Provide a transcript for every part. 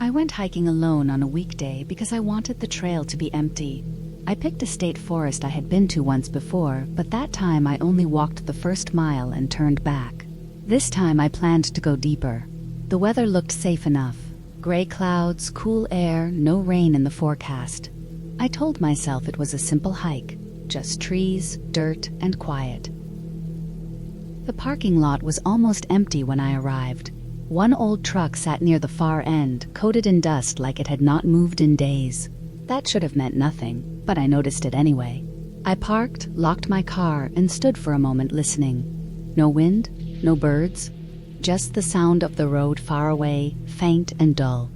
I went hiking alone on a weekday because I wanted the trail to be empty. I picked a state forest I had been to once before, but that time I only walked the first mile and turned back. This time I planned to go deeper. The weather looked safe enough. Gray clouds, cool air, no rain in the forecast. I told myself it was a simple hike, just trees, dirt, and quiet. The parking lot was almost empty when I arrived. One old truck sat near the far end, coated in dust like it had not moved in days. That should have meant nothing, but I noticed it anyway. I parked, locked my car, and stood for a moment listening. No wind, no birds, just the sound of the road far away, faint and dull.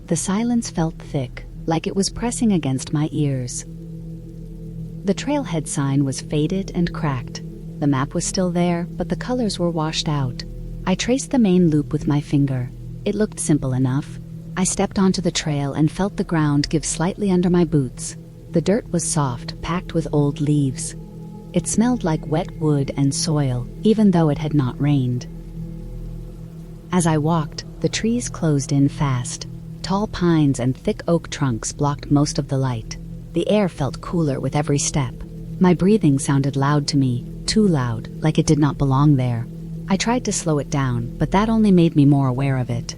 The silence felt thick, like it was pressing against my ears. The trailhead sign was faded and cracked. The map was still there, but the colors were washed out. I traced the main loop with my finger. It looked simple enough. I stepped onto the trail and felt the ground give slightly under my boots. The dirt was soft, packed with old leaves. It smelled like wet wood and soil, even though it had not rained. As I walked, the trees closed in fast. Tall pines and thick oak trunks blocked most of the light. The air felt cooler with every step. My breathing sounded loud to me, too loud, like it did not belong there. I tried to slow it down, but that only made me more aware of it.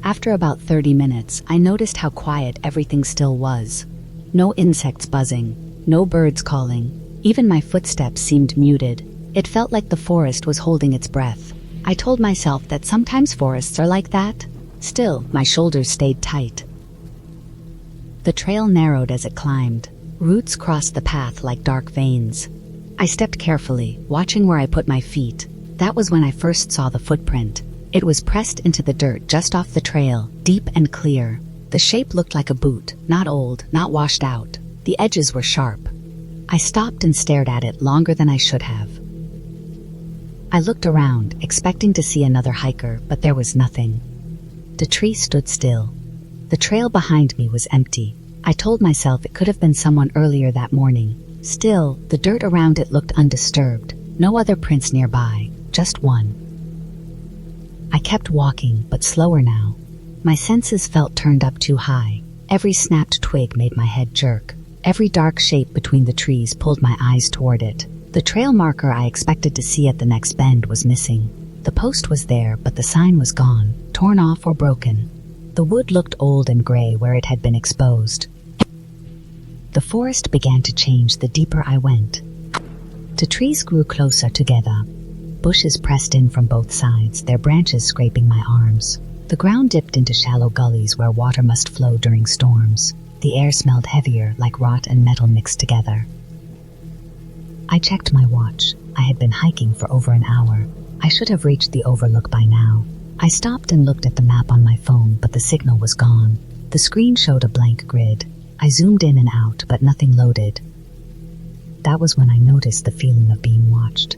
After about 30 minutes, I noticed how quiet everything still was. No insects buzzing, no birds calling. Even my footsteps seemed muted. It felt like the forest was holding its breath. I told myself that sometimes forests are like that. Still, my shoulders stayed tight. The trail narrowed as it climbed. Roots crossed the path like dark veins. I stepped carefully, watching where I put my feet. That was when I first saw the footprint. It was pressed into the dirt just off the trail, deep and clear. The shape looked like a boot, not old, not washed out. The edges were sharp. I stopped and stared at it longer than I should have. I looked around, expecting to see another hiker, but there was nothing. The tree stood still. The trail behind me was empty. I told myself it could have been someone earlier that morning. Still, the dirt around it looked undisturbed. No other prints nearby, just one. I kept walking, but slower now. My senses felt turned up too high. Every snapped twig made my head jerk. Every dark shape between the trees pulled my eyes toward it. The trail marker I expected to see at the next bend was missing. The post was there, but the sign was gone, torn off or broken. The wood looked old and gray where it had been exposed. The forest began to change the deeper I went. The trees grew closer together. Bushes pressed in from both sides, their branches scraping my arms. The ground dipped into shallow gullies where water must flow during storms. The air smelled heavier, like rot and metal mixed together. I checked my watch. I had been hiking for over an hour. I should have reached the overlook by now. I stopped and looked at the map on my phone, but the signal was gone. The screen showed a blank grid. I zoomed in and out, but nothing loaded. That was when I noticed the feeling of being watched.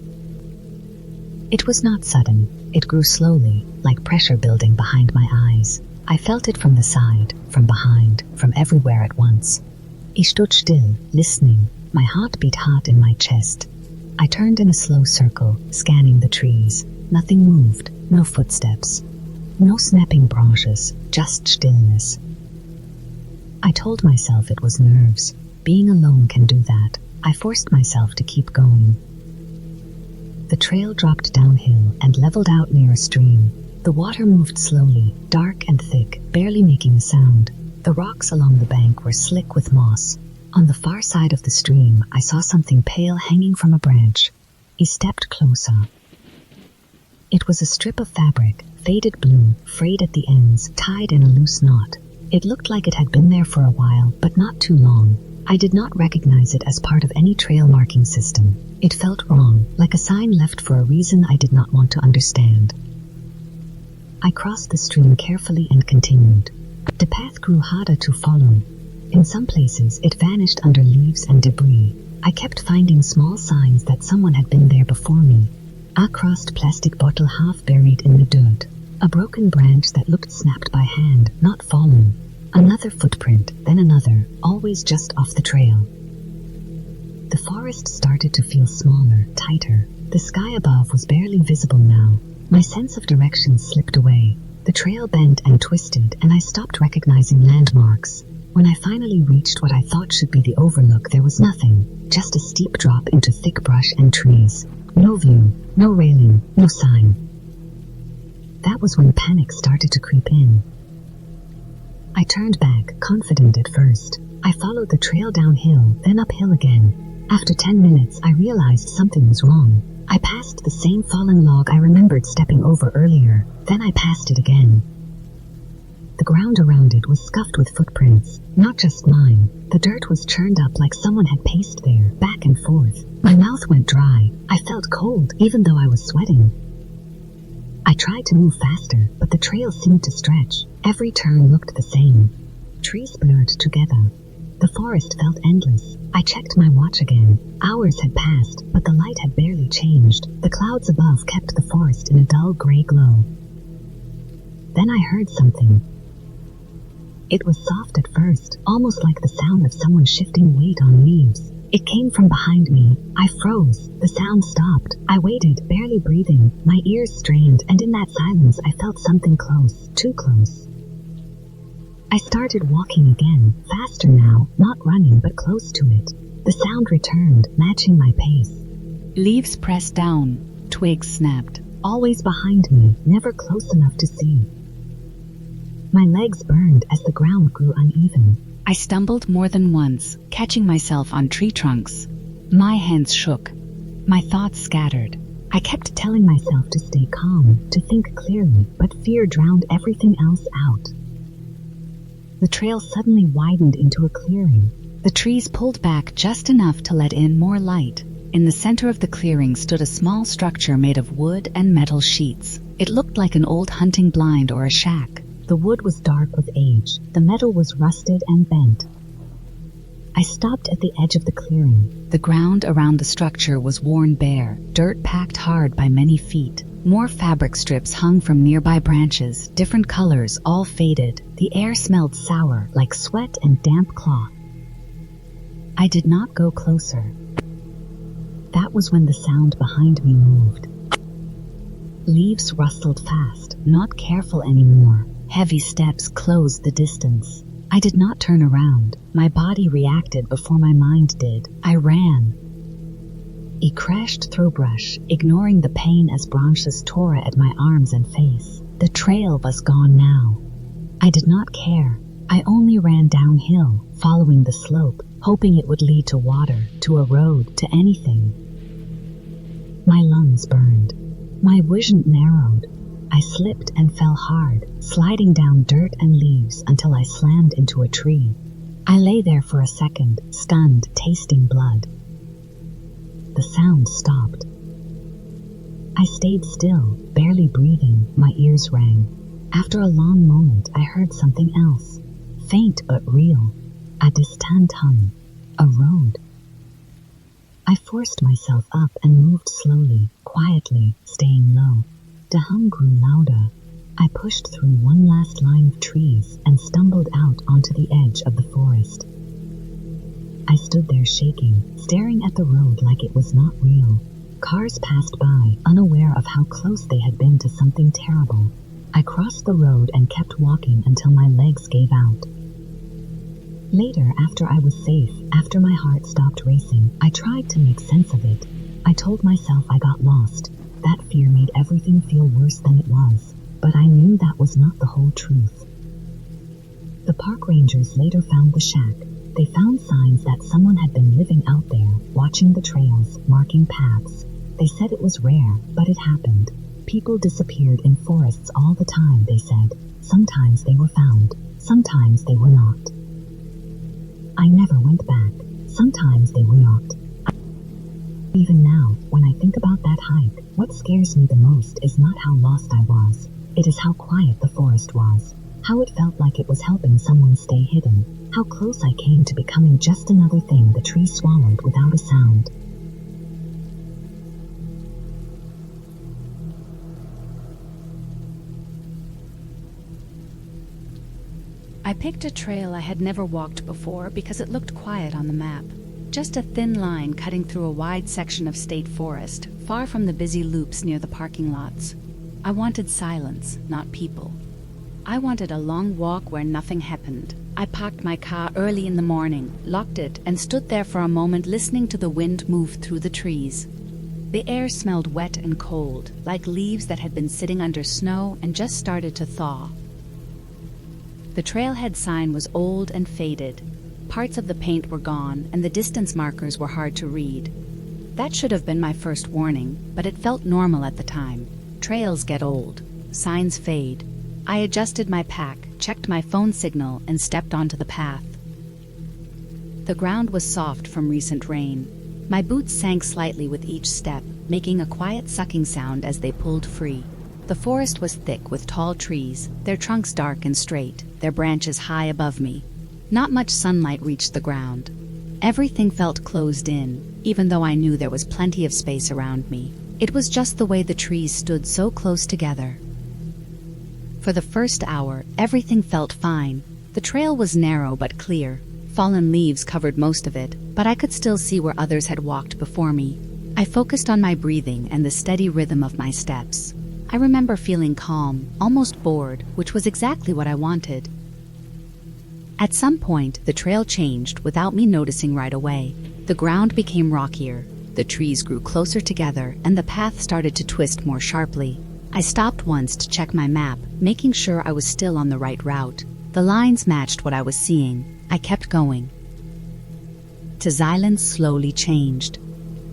It was not sudden. It grew slowly, like pressure building behind my eyes. I felt it from the side, from behind, from everywhere at once. Ich stood still, listening, my heart beat hot in my chest. I turned in a slow circle, scanning the trees. Nothing moved, no footsteps. No snapping branches, just stillness. I told myself it was nerves. Being alone can do that. I forced myself to keep going. The trail dropped downhill and leveled out near a stream. The water moved slowly, dark and thick, barely making a sound. The rocks along the bank were slick with moss. On the far side of the stream, I saw something pale hanging from a branch. I stepped closer. It was a strip of fabric, faded blue, frayed at the ends, tied in a loose knot. It looked like it had been there for a while, but not too long. I did not recognize it as part of any trail marking system. It felt wrong, like a sign left for a reason I did not want to understand. I crossed the stream carefully and continued. The path grew harder to follow. In some places, it vanished under leaves and debris. I kept finding small signs that someone had been there before me. A crossed plastic bottle half buried in the dirt. A broken branch that looked snapped by hand, not fallen. Another footprint, then another, always just off the trail. The forest started to feel smaller, tighter. The sky above was barely visible now. My sense of direction slipped away. The trail bent and twisted, and I stopped recognizing landmarks. When I finally reached what I thought should be the overlook, there was nothing, just a steep drop into thick brush and trees. No view, no railing, no sign. That was when panic started to creep in. I turned back, confident at first. I followed the trail downhill, then uphill again. After 10 minutes, I realized something was wrong. I passed the same fallen log I remembered stepping over earlier. Then I passed it again. The ground around it was scuffed with footprints, not just mine. The dirt was churned up like someone had paced there, back and forth. My mouth went dry. I felt cold, even though I was sweating. I tried to move faster, but the trail seemed to stretch. Every turn looked the same. Trees blurred together. The forest felt endless. I checked my watch again. Hours had passed, but the light had barely changed. The clouds above kept the forest in a dull gray glow. Then I heard something. It was soft at first, almost like the sound of someone shifting weight on leaves. It came from behind me. I froze. The sound stopped. I waited, barely breathing. My ears strained, and in that silence I felt something close, too close. I started walking again, faster now, not running but close to it. The sound returned, matching my pace. Leaves pressed down, twigs snapped. Always behind me, never close enough to see. My legs burned as the ground grew uneven. I stumbled more than once, catching myself on tree trunks. My hands shook. My thoughts scattered. I kept telling myself to stay calm, to think clearly, but fear drowned everything else out. The trail suddenly widened into a clearing. The trees pulled back just enough to let in more light. In the center of the clearing stood a small structure made of wood and metal sheets. It looked like an old hunting blind or a shack. The wood was dark with age. The metal was rusted and bent. I stopped at the edge of the clearing. The ground around the structure was worn bare, dirt packed hard by many feet. More fabric strips hung from nearby branches, different colors, all faded. The air smelled sour, like sweat and damp cloth. I did not go closer. That was when the sound behind me moved. Leaves rustled fast, not careful anymore. Heavy steps closed the distance. I did not turn around. My body reacted before my mind did. I ran. He crashed through brush, ignoring the pain as branches tore at my arms and face. The trail was gone now. I did not care. I only ran downhill, following the slope, hoping it would lead to water, to a road, to anything. My lungs burned. My vision narrowed. I slipped and fell hard, sliding down dirt and leaves until I slammed into a tree. I lay there for a second, stunned, tasting blood. The sound stopped. I stayed still, barely breathing. My ears rang. After a long moment, I heard something else. Faint but real. A distant hum. A road. I forced myself up and moved slowly, quietly, staying low. The hum grew louder. I pushed through one last line of trees and stumbled out onto the edge of the forest. I stood there shaking, staring at the road like it was not real. Cars passed by, unaware of how close they had been to something terrible. I crossed the road and kept walking until my legs gave out. Later, after I was safe, after my heart stopped racing, I tried to make sense of it. I told myself I got lost. That fear made everything feel worse than it was, but I knew that was not the whole truth. The park rangers later found the shack. They found signs that someone had been living out there, watching the trails, marking paths. They said it was rare, but it happened. People disappeared in forests all the time, they said. Sometimes they were found, sometimes they were not. I never went back. Sometimes they were not. Even now, when I think about that hike, what scares me the most is not how lost I was. It is how quiet the forest was. How it felt like it was helping someone stay hidden. How close I came to becoming just another thing the tree swallowed without a sound. I picked a trail I had never walked before because it looked quiet on the map. Just a thin line cutting through a wide section of state forest, far from the busy loops near the parking lots. I wanted silence, not people. I wanted a long walk where nothing happened. I parked my car early in the morning, locked it, and stood there for a moment listening to the wind move through the trees. The air smelled wet and cold, like leaves that had been sitting under snow and just started to thaw. The trailhead sign was old and faded. Parts of the paint were gone, and the distance markers were hard to read. That should have been my first warning, but it felt normal at the time. Trails get old. Signs fade. I adjusted my pack, checked my phone signal, and stepped onto the path. The ground was soft from recent rain. My boots sank slightly with each step, making a quiet sucking sound as they pulled free. The forest was thick with tall trees, their trunks dark and straight, their branches high above me. Not much sunlight reached the ground. Everything felt closed in, even though I knew there was plenty of space around me. It was just the way the trees stood so close together. For the first hour, everything felt fine. The trail was narrow but clear. Fallen leaves covered most of it, but I could still see where others had walked before me. I focused on my breathing and the steady rhythm of my steps. I remember feeling calm, almost bored, which was exactly what I wanted. At some point, the trail changed without me noticing right away. The ground became rockier, the trees grew closer together, and the path started to twist more sharply. I stopped once to check my map, making sure I was still on the right route. The lines matched what I was seeing. I kept going. Silence slowly changed.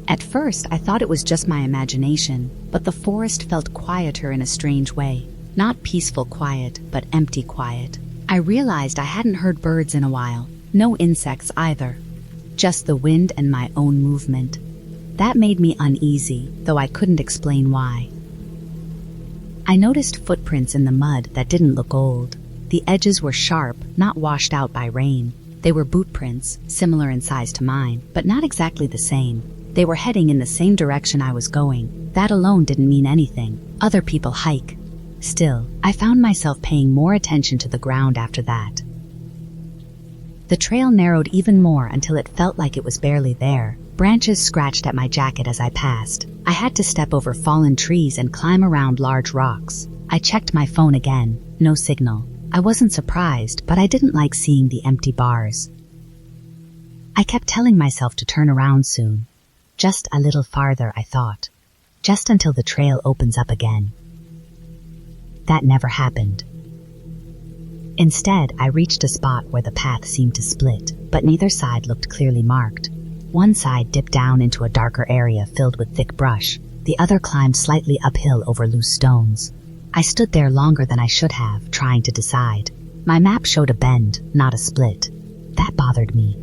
At first, I thought it was just my imagination, but the forest felt quieter in a strange way. Not peaceful quiet, but empty quiet. I realized I hadn't heard birds in a while. No insects either. Just the wind and my own movement. That made me uneasy, though I couldn't explain why. I noticed footprints in the mud that didn't look old. The edges were sharp, not washed out by rain. They were boot prints, similar in size to mine, but not exactly the same. They were heading in the same direction I was going. That alone didn't mean anything. Other people hike. Still, I found myself paying more attention to the ground after that. The trail narrowed even more until it felt like it was barely there. Branches scratched at my jacket as I passed. I had to step over fallen trees and climb around large rocks. I checked my phone again. No signal. I wasn't surprised, but I didn't like seeing the empty bars. I kept telling myself to turn around soon. Just a little farther, I thought. Just until the trail opens up again. That never happened. Instead, I reached a spot where the path seemed to split, but neither side looked clearly marked. One side dipped down into a darker area filled with thick brush. The other climbed slightly uphill over loose stones. I stood there longer than I should have, trying to decide. My map showed a bend, not a split. That bothered me.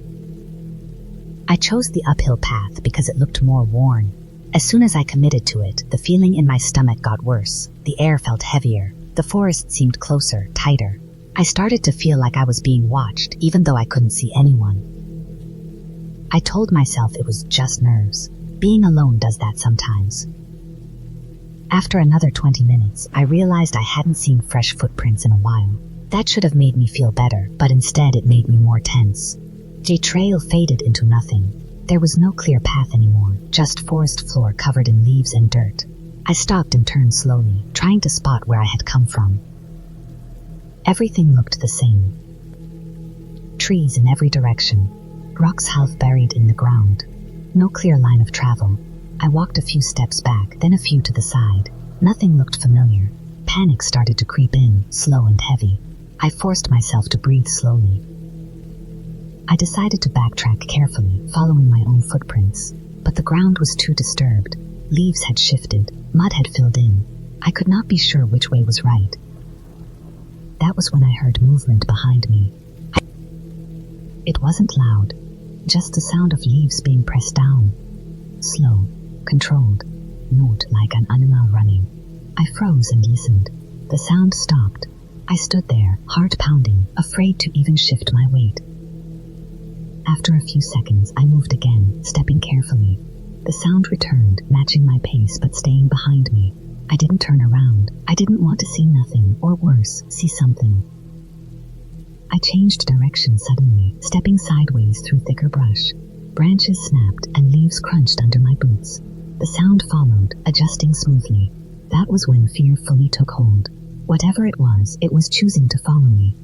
I chose the uphill path because it looked more worn. As soon as I committed to it, the feeling in my stomach got worse. The air felt heavier. The forest seemed closer, tighter. I started to feel like I was being watched, even though I couldn't see anyone. I told myself it was just nerves. Being alone does that sometimes. After another 20 minutes, I realized I hadn't seen fresh footprints in a while. That should have made me feel better, but instead it made me more tense. The trail faded into nothing. There was no clear path anymore, just forest floor covered in leaves and dirt. I stopped and turned slowly, trying to spot where I had come from. Everything looked the same. Trees in every direction, rocks half buried in the ground. No clear line of travel. I walked a few steps back, then a few to the side. Nothing looked familiar. Panic started to creep in, slow and heavy. I forced myself to breathe slowly. I decided to backtrack carefully, following my own footprints. But the ground was too disturbed. Leaves had shifted, mud had filled in. I could not be sure which way was right. That was when I heard movement behind me. It wasn't loud, just the sound of leaves being pressed down. Slow, controlled, note like an animal running. I froze and listened. The sound stopped. I stood there, heart pounding, afraid to even shift my weight. After a few seconds, I moved again, stepping carefully. The sound returned, matching my pace but staying behind me. I didn't turn around. I didn't want to see nothing, or worse, see something. I changed direction suddenly, stepping sideways through thicker brush. Branches snapped and leaves crunched under my boots. The sound followed, adjusting smoothly. That was when fear fully took hold. Whatever it was choosing to follow me.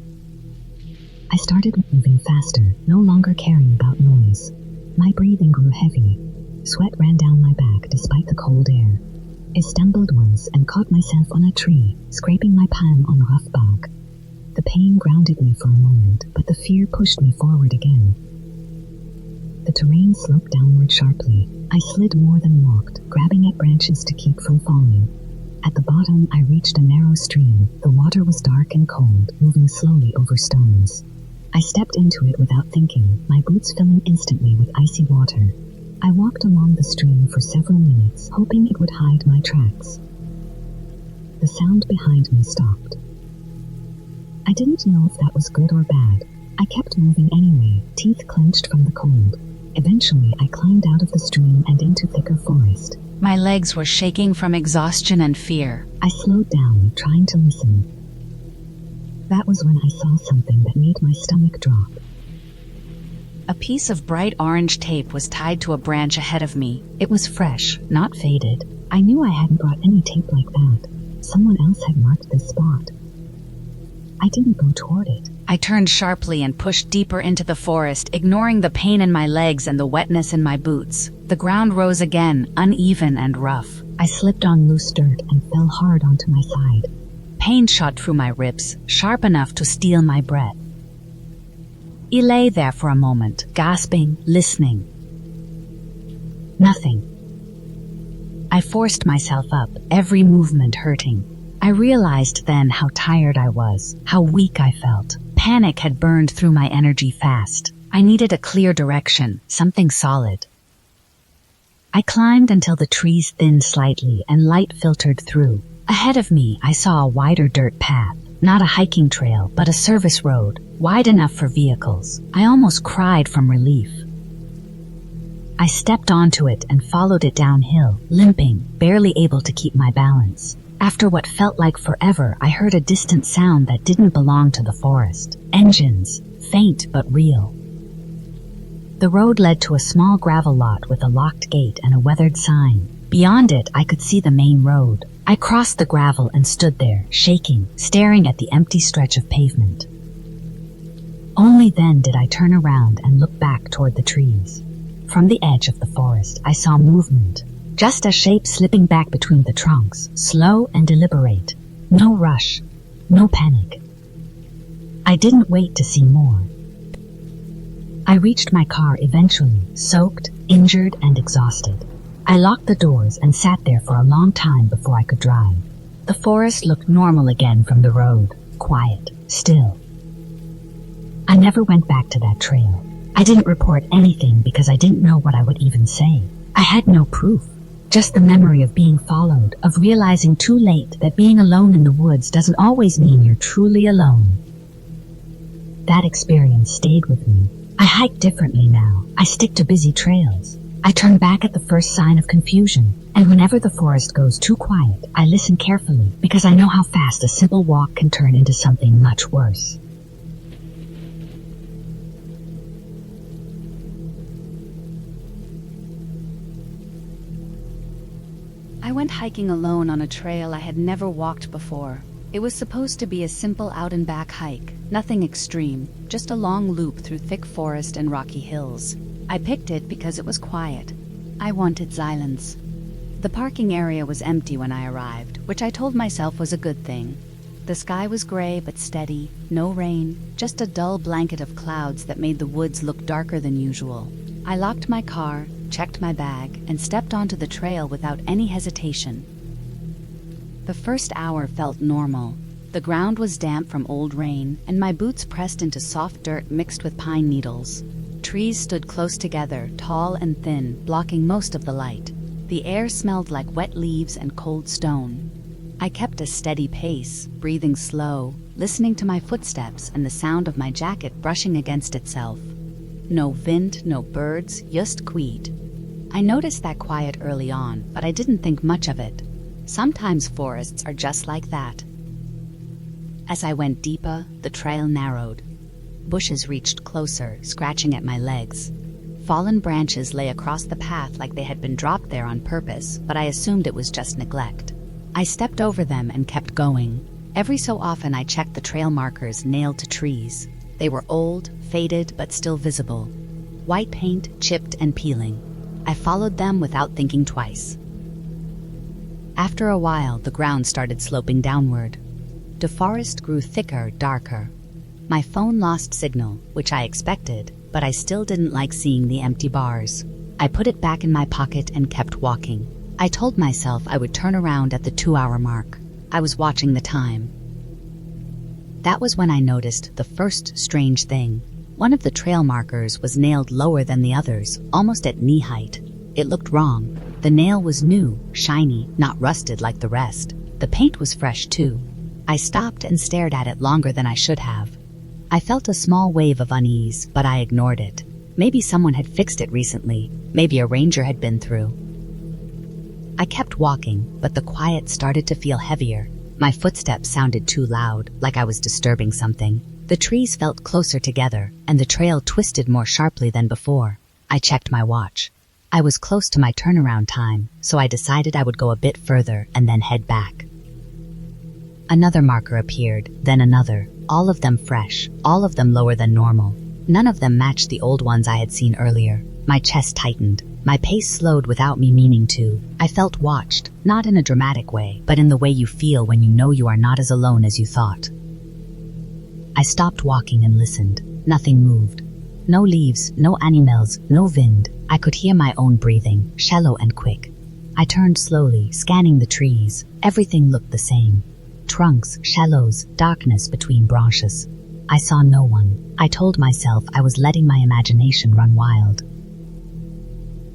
I started moving faster, no longer caring about noise. My breathing grew heavy. Sweat ran down my back despite the cold air. I stumbled once and caught myself on a tree, scraping my palm on rough bark. The pain grounded me for a moment, but the fear pushed me forward again. The terrain sloped downward sharply. I slid more than walked, grabbing at branches to keep from falling. At the bottom, I reached a narrow stream. The water was dark and cold, moving slowly over stones. I stepped into it without thinking, my boots filling instantly with icy water. I walked along the stream for several minutes, hoping it would hide my tracks. The sound behind me stopped. I didn't know if that was good or bad. I kept moving anyway, teeth clenched from the cold. Eventually, I climbed out of the stream and into thicker forest. My legs were shaking from exhaustion and fear. I slowed down, trying to listen. That was when I saw something that made my stomach drop. A piece of bright orange tape was tied to a branch ahead of me. It was fresh, not faded. I knew I hadn't brought any tape like that. Someone else had marked this spot. I didn't go toward it. I turned sharply and pushed deeper into the forest, ignoring the pain in my legs and the wetness in my boots. The ground rose again, uneven and rough. I slipped on loose dirt and fell hard onto my side. Pain shot through my ribs, sharp enough to steal my breath. I lay there for a moment, gasping, listening. Nothing. I forced myself up, every movement hurting. I realized then how tired I was, how weak I felt. Panic had burned through my energy fast. I needed a clear direction, something solid. I climbed until the trees thinned slightly and light filtered through. Ahead of me, I saw a wider dirt path. Not a hiking trail, but a service road, wide enough for vehicles. I almost cried from relief. I stepped onto it and followed it downhill, limping, barely able to keep my balance. After what felt like forever, I heard a distant sound that didn't belong to the forest. Engines, faint but real. The road led to a small gravel lot with a locked gate and a weathered sign. Beyond it, I could see the main road. I crossed the gravel and stood there, shaking, staring at the empty stretch of pavement. Only then did I turn around and look back toward the trees. From the edge of the forest, I saw movement. Just a shape slipping back between the trunks, slow and deliberate. No rush, no panic. I didn't wait to see more. I reached my car eventually, soaked, injured, and exhausted. I locked the doors and sat there for a long time before I could drive. The forest looked normal again from the road, quiet, still. I never went back to that trail. I didn't report anything because I didn't know what I would even say. I had no proof. Just the memory of being followed, of realizing too late that being alone in the woods doesn't always mean you're truly alone. That experience stayed with me. I hike differently now. I stick to busy trails. I turn back at the first sign of confusion, and whenever the forest goes too quiet, I listen carefully because I know how fast a simple walk can turn into something much worse. I went hiking alone on a trail I had never walked before. It was supposed to be a simple out-and-back hike, nothing extreme, just a long loop through thick forest and rocky hills. I picked it because it was quiet. I wanted silence. The parking area was empty when I arrived, which I told myself was a good thing. The sky was gray but steady, no rain, just a dull blanket of clouds that made the woods look darker than usual. I locked my car, checked my bag, and stepped onto the trail without any hesitation. The first hour felt normal. The ground was damp from old rain, and my boots pressed into soft dirt mixed with pine needles. Trees stood close together, tall and thin, blocking most of the light. The air smelled like wet leaves and cold stone. I kept a steady pace, breathing slow, listening to my footsteps and the sound of my jacket brushing against itself. No wind, no birds, just quiet. I noticed that quiet early on, but I didn't think much of it. Sometimes forests are just like that. As I went deeper, the trail narrowed. Bushes reached closer, scratching at my legs. Fallen branches lay across the path like they had been dropped there on purpose, but I assumed it was just neglect. I stepped over them and kept going. Every so often I checked the trail markers nailed to trees. They were old, faded, but still visible. White paint, chipped and peeling. I followed them without thinking twice. After a while, the ground started sloping downward. The forest grew thicker, darker. My phone lost signal, which I expected, but I still didn't like seeing the empty bars. I put it back in my pocket and kept walking. I told myself I would turn around at the 2-hour mark. I was watching the time. That was when I noticed the first strange thing. One of the trail markers was nailed lower than the others, almost at knee height. It looked wrong. The nail was new, shiny, not rusted like the rest. The paint was fresh too. I stopped and stared at it longer than I should have. I felt a small wave of unease, but I ignored it. Maybe someone had fixed it recently. Maybe a ranger had been through. I kept walking, but the quiet started to feel heavier. My footsteps sounded too loud, like I was disturbing something. The trees felt closer together, and the trail twisted more sharply than before. I checked my watch. I was close to my turnaround time, so I decided I would go a bit further and then head back. Another marker appeared, then another, all of them fresh, all of them lower than normal. None of them matched the old ones I had seen earlier. My chest tightened. My pace slowed without me meaning to. I felt watched, not in a dramatic way, but in the way you feel when you know you are not as alone as you thought. I stopped walking and listened. Nothing moved. No leaves, no animals, no wind. I could hear my own breathing, shallow and quick. I turned slowly, scanning the trees. Everything looked the same. Trunks, shallows, darkness between branches. I saw no one. I told myself I was letting my imagination run wild.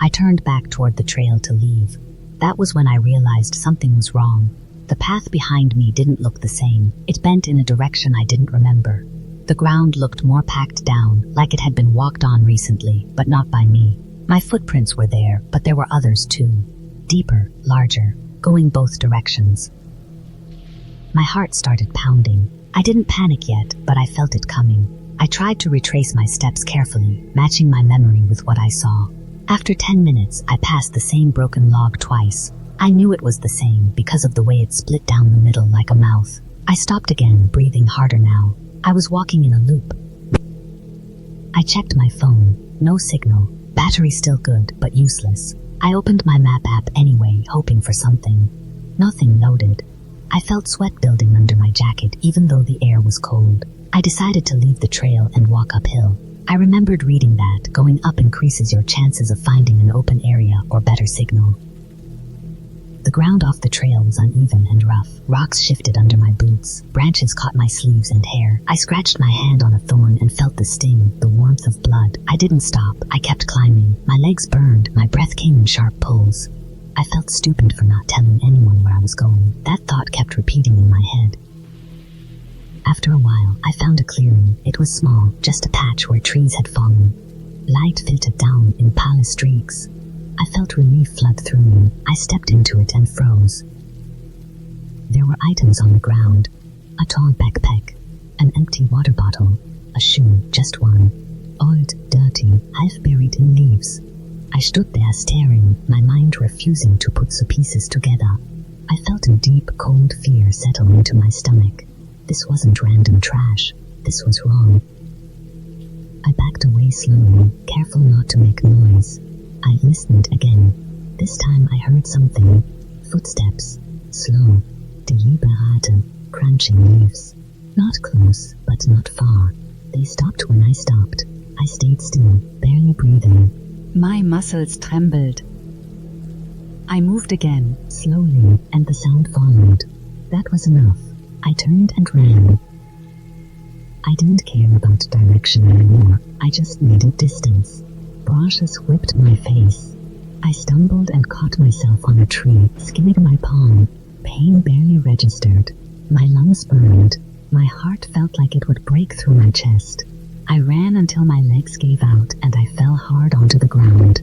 I turned back toward the trail to leave. That was when I realized something was wrong. The path behind me didn't look the same. It bent in a direction I didn't remember. The ground looked more packed down, like it had been walked on recently, but not by me. My footprints were there, but there were others too. Deeper, larger, going both directions. My heart started pounding. I didn't panic yet, but I felt it coming. I tried to retrace my steps carefully, matching my memory with what I saw. After 10 minutes, I passed the same broken log twice. I knew it was the same because of the way it split down the middle like a mouth. I stopped again, breathing harder now. I was walking in a loop. I checked my phone. No signal. Battery still good, but useless. I opened my map app anyway, hoping for something. Nothing loaded. I felt sweat building under my jacket, even though the air was cold. I decided to leave the trail and walk uphill. I remembered reading that going up increases your chances of finding an open area or better signal. The ground off the trail was uneven and rough. Rocks shifted under my boots. Branches caught my sleeves and hair. I scratched my hand on a thorn and felt the sting, the warmth of blood. I didn't stop. I kept climbing. My legs burned. My breath came in sharp pulls. I felt stupid for not telling anyone where I was going. That thought kept repeating in my head. After a while, I found a clearing. It was small, just a patch where trees had fallen. Light filtered down in pale streaks. I felt relief flood through me. I stepped into it and froze. There were items on the ground. A tall backpack, an empty water bottle, a shoe, just one. Old, dirty, half buried in leaves. I stood there staring, my mind refusing to put the pieces together. I felt a deep, cold fear settle into my stomach. This wasn't random trash. This was wrong. I backed away slowly, careful not to make noise. I listened again. This time I heard something. Footsteps. Slow. Deliberate. Crunching leaves. Not close, but not far. They stopped when I stopped. I stayed still, barely breathing. My muscles trembled. I moved again, Slowly, and the sound followed. That was enough. I turned and ran. I didn't care about direction anymore. I just needed distance. Branches whipped my face. I stumbled and caught myself on a tree, skimming my palm. Pain barely registered. My lungs burned. My heart felt like it would break through my chest. I ran until my legs gave out and I fell hard onto the ground.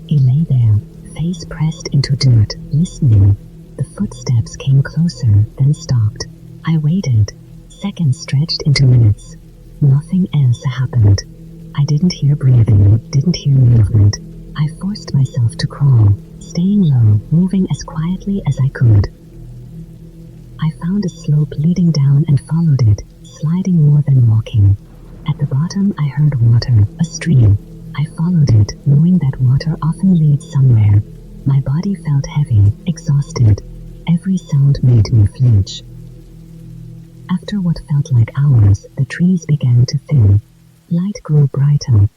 He lay there, face pressed into dirt, listening. The footsteps came closer, then stopped. I waited. Seconds stretched into minutes. Nothing else happened. I didn't hear breathing, didn't hear movement. I forced myself to crawl, staying low, moving as quietly as I could. I found a slope leading down and followed it, sliding more than walking. At the bottom I heard water, a stream. I followed it, knowing that water often leads somewhere. My body felt heavy, exhausted. Every sound made me flinch. After what felt like hours, the trees began to thin. Light grew brighter.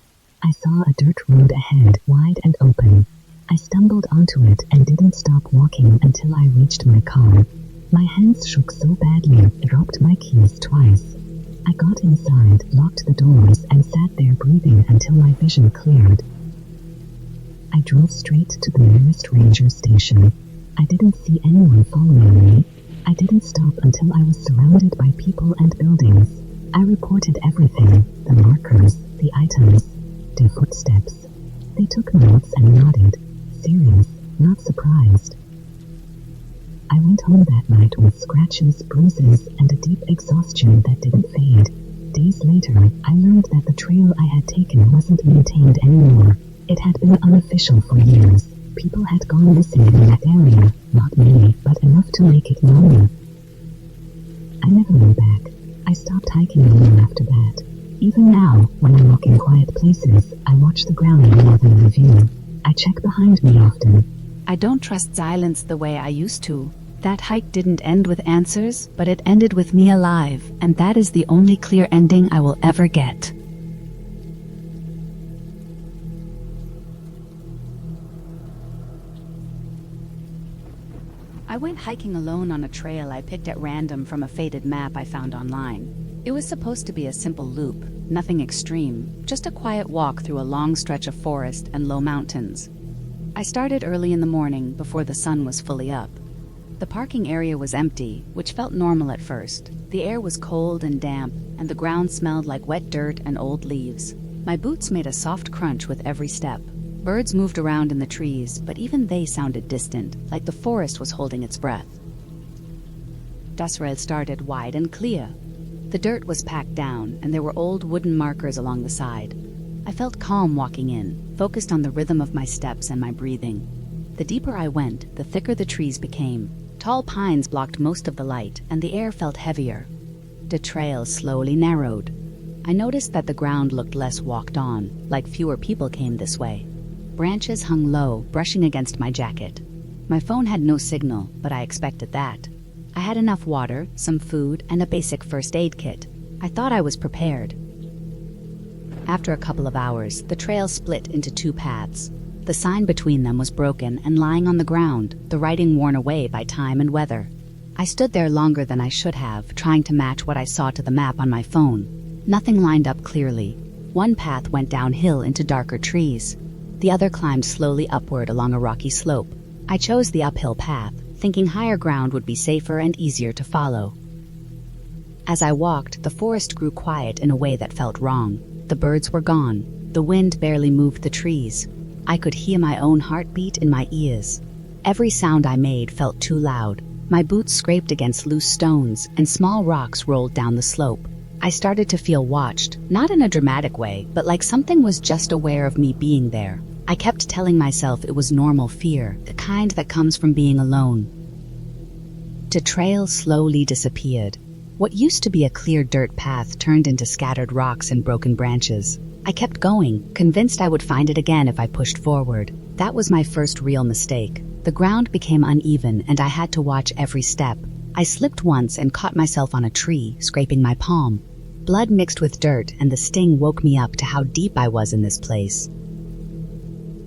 I saw a dirt road ahead, wide and open. I stumbled onto it and didn't stop walking until I reached my car. My hands shook so badly, I dropped my keys twice. I got inside, locked the doors, and sat there breathing until my vision cleared. I drove straight to the nearest ranger station. I didn't see anyone following me. I didn't stop until I was surrounded by people and buildings. I reported everything, the markers, the items, their footsteps. They took notes and nodded, serious, not surprised. I went home that night with scratches, bruises, and a deep exhaustion that didn't fade. Days later, I learned that the trail I had taken wasn't maintained anymore. It had been unofficial for years. People had gone missing in that area, not many, but enough to make it known. I never went back. I stopped hiking alone after that. Even now, when I walk in quiet places, I watch the ground more than the view. I check behind me often. I don't trust silence the way I used to. That hike didn't end with answers, but it ended with me alive, and that is the only clear ending I will ever get. I went hiking alone on a trail I picked at random from a faded map I found online. It was supposed to be a simple loop, nothing extreme, just a quiet walk through a long stretch of forest and low mountains. I started early in the morning before the sun was fully up. The parking area was empty, which felt normal at first. The air was cold and damp, and the ground smelled like wet dirt and old leaves. My boots made a soft crunch with every step. Birds moved around in the trees, but even they sounded distant, like the forest was holding its breath. Dusrail started wide and clear. The dirt was packed down, and there were old wooden markers along the side. I felt calm walking in, focused on the rhythm of my steps and my breathing. The deeper I went, the thicker the trees became. Tall pines blocked most of the light, and the air felt heavier. The trail slowly narrowed. I noticed that the ground looked less walked on, like fewer people came this way. Branches hung low, brushing against my jacket. My phone had no signal, but I expected that. I had enough water, some food, and a basic first aid kit. I thought I was prepared. After a couple of hours, the trail split into two paths. The sign between them was broken and lying on the ground, the writing worn away by time and weather. I stood there longer than I should have, trying to match what I saw to the map on my phone. Nothing lined up clearly. One path went downhill into darker trees. The other climbed slowly upward along a rocky slope. I chose the uphill path, thinking higher ground would be safer and easier to follow. As I walked, the forest grew quiet in a way that felt wrong. The birds were gone. The wind barely moved the trees. I could hear my own heartbeat in my ears. Every sound I made felt too loud. My boots scraped against loose stones, and small rocks rolled down the slope. I started to feel watched, not in a dramatic way, but like something was just aware of me being there. I kept telling myself it was normal fear, the kind that comes from being alone. The trail slowly disappeared. What used to be a clear dirt path turned into scattered rocks and broken branches. I kept going, convinced I would find it again if I pushed forward. That was my first real mistake. The ground became uneven, and I had to watch every step. I slipped once and caught myself on a tree, scraping my palm. Blood mixed with dirt, and the sting woke me up to how deep I was in this place.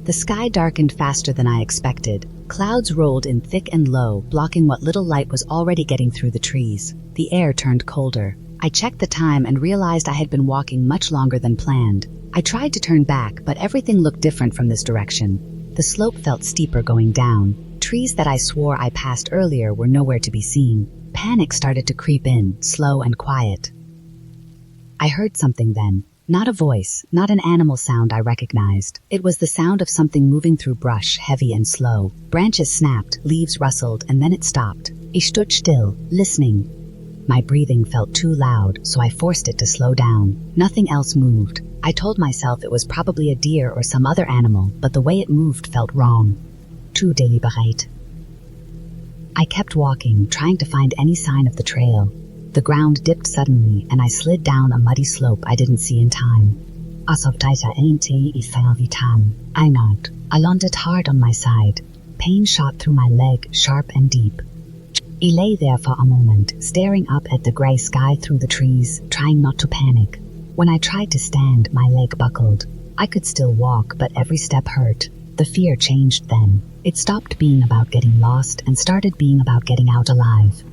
The sky darkened faster than I expected. Clouds rolled in thick and low, blocking what little light was already getting through the trees. The air turned colder. I checked the time and realized I had been walking much longer than planned. I tried to turn back, but everything looked different from this direction. The slope felt steeper going down. Trees that I swore I passed earlier were nowhere to be seen. Panic started to creep in, slow and quiet. I heard something then. Not a voice, not an animal sound I recognized. It was the sound of something moving through brush, heavy and slow. Branches snapped, leaves rustled, and then it stopped. I stood still, listening. My breathing felt too loud, so I forced it to slow down. Nothing else moved. I told myself it was probably a deer or some other animal, but the way it moved felt wrong. Too deliberate. I kept walking, trying to find any sign of the trail. The ground dipped suddenly, and I slid down a muddy slope I didn't see in time. I knocked. I landed hard on my side. Pain shot through my leg, sharp and deep. I lay there for a moment, staring up at the grey sky through the trees, trying not to panic. When I tried to stand, my leg buckled. I could still walk, but every step hurt. The fear changed then. It stopped being about getting lost and started being about getting out alive.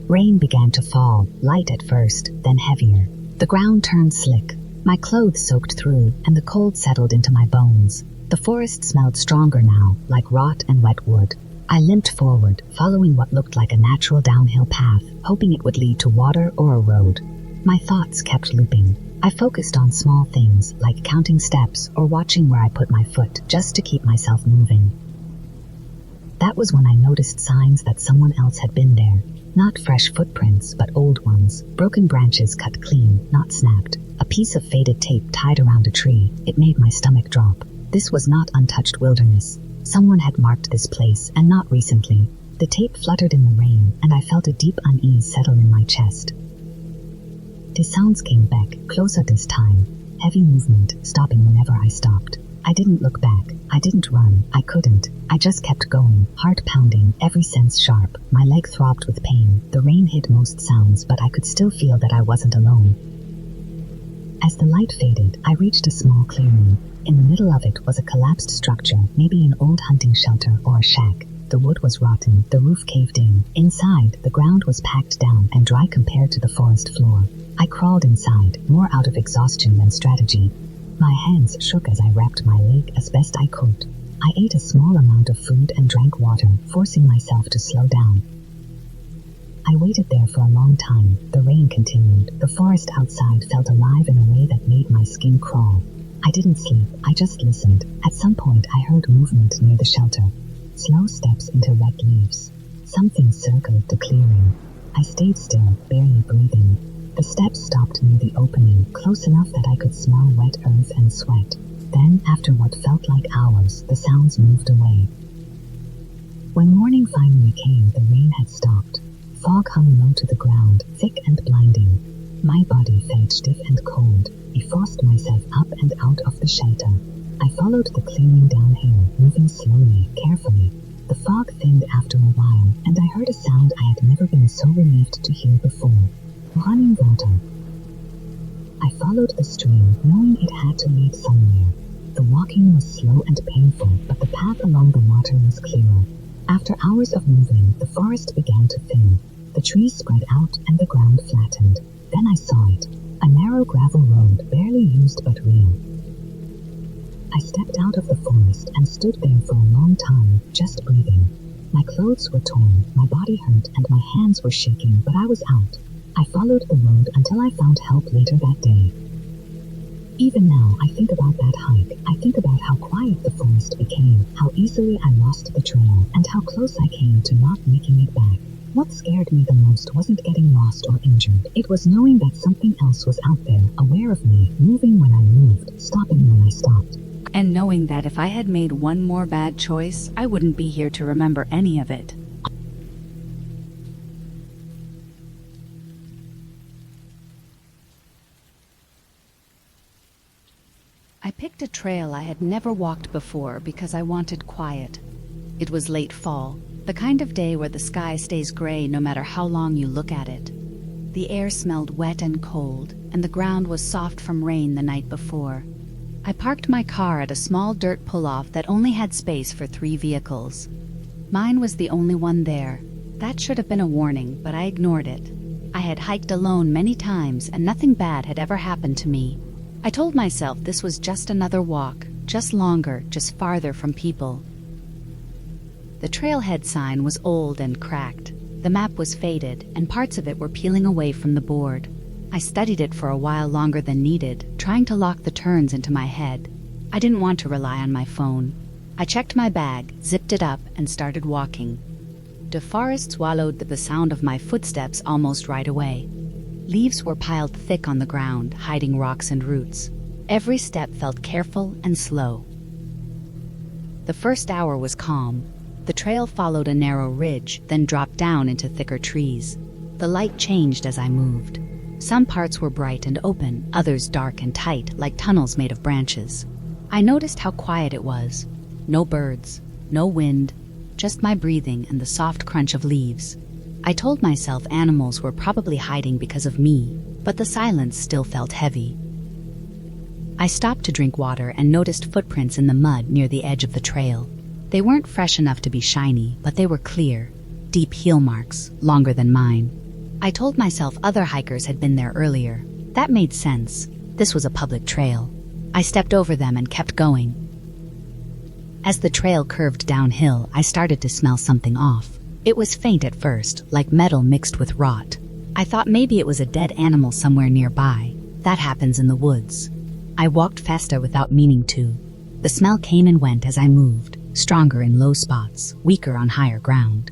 Rain began to fall, light at first, then heavier. The ground turned slick. My clothes soaked through, and the cold settled into my bones. The forest smelled stronger now, like rot and wet wood. I limped forward, following what looked like a natural downhill path, hoping it would lead to water or a road. My thoughts kept looping. I focused on small things, like counting steps or watching where I put my foot, just to keep myself moving. That was when I noticed signs that someone else had been there. Not fresh footprints, but old ones. Broken branches cut clean, not snapped. A piece of faded tape tied around a tree. It made my stomach drop. This was not untouched wilderness. Someone had marked this place, and not recently. The tape fluttered in the rain, and I felt a deep unease settle in my chest. The sounds came back, closer this time. Heavy movement, stopping whenever I stopped. I didn't look back. I didn't run. I couldn't. I just kept going, heart pounding, every sense sharp. My leg throbbed with pain. The rain hid most sounds, but I could still feel that I wasn't alone. As the light faded, I reached a small clearing. In the middle of it was a collapsed structure, maybe an old hunting shelter or a shack. The wood was rotten, the roof caved in. Inside, the ground was packed down and dry compared to the forest floor. I crawled inside, more out of exhaustion than strategy. My hands shook as I wrapped my leg as best I could. I ate a small amount of food and drank water, forcing myself to slow down. I waited there for a long time. The rain continued. The forest outside felt alive in a way that made my skin crawl. I didn't sleep, I just listened. At some point I heard movement near the shelter. Slow steps into wet leaves. Something circled the clearing. I stayed still, barely breathing. The steps stopped near the opening, close enough that I could smell wet earth and sweat. Then, after what felt like hours, the sounds moved away. When morning finally came, the rain had stopped. Fog hung low to the ground, thick and blinding. My body felt stiff and cold. I forced myself up and out of the shelter. I followed the clearing downhill, moving slowly, carefully. The fog thinned after a while, and I heard a sound I had never been so relieved to hear before. Running water. I followed the stream, knowing it had to lead somewhere. The walking was slow and painful, but the path along the water was clearer. After hours of moving, the forest began to thin. The trees spread out and the ground flattened. Then I saw it. A narrow gravel road, barely used but real. I stepped out of the forest and stood there for a long time, just breathing. My clothes were torn, my body hurt, and my hands were shaking, but I was out. I followed the road until I found help later that day. Even now, I think about that hike. I think about how quiet the forest became, how easily I lost the trail, and how close I came to not making it back. What scared me the most wasn't getting lost or injured. It was knowing that something else was out there, aware of me, moving when I moved, stopping when I stopped. And knowing that if I had made one more bad choice, I wouldn't be here to remember any of it. I picked a trail I had never walked before because I wanted quiet. It was late fall, the kind of day where the sky stays gray no matter how long you look at it. The air smelled wet and cold, and the ground was soft from rain the night before. I parked my car at a small dirt pull-off that only had space for 3 vehicles. Mine was the only one there. That should have been a warning, but I ignored it. I had hiked alone many times, and nothing bad had ever happened to me. I told myself this was just another walk, just longer, just farther from people. The trailhead sign was old and cracked. The map was faded, and parts of it were peeling away from the board. I studied it for a while longer than needed, trying to lock the turns into my head. I didn't want to rely on my phone. I checked my bag, zipped it up, and started walking. The forest swallowed the sound of my footsteps almost right away. Leaves were piled thick on the ground, hiding rocks and roots. Every step felt careful and slow. The first hour was calm. The trail followed a narrow ridge, then dropped down into thicker trees. The light changed as I moved. Some parts were bright and open, others dark and tight, like tunnels made of branches. I noticed how quiet it was. No birds, no wind, just my breathing and the soft crunch of leaves. I told myself animals were probably hiding because of me, but the silence still felt heavy. I stopped to drink water and noticed footprints in the mud near the edge of the trail. They weren't fresh enough to be shiny, but they were clear, deep heel marks, longer than mine. I told myself other hikers had been there earlier. That made sense. This was a public trail. I stepped over them and kept going. As the trail curved downhill, I started to smell something off. It was faint at first, like metal mixed with rot. I thought maybe it was a dead animal somewhere nearby. That happens in the woods. I walked faster without meaning to. The smell came and went as I moved, stronger in low spots, weaker on higher ground.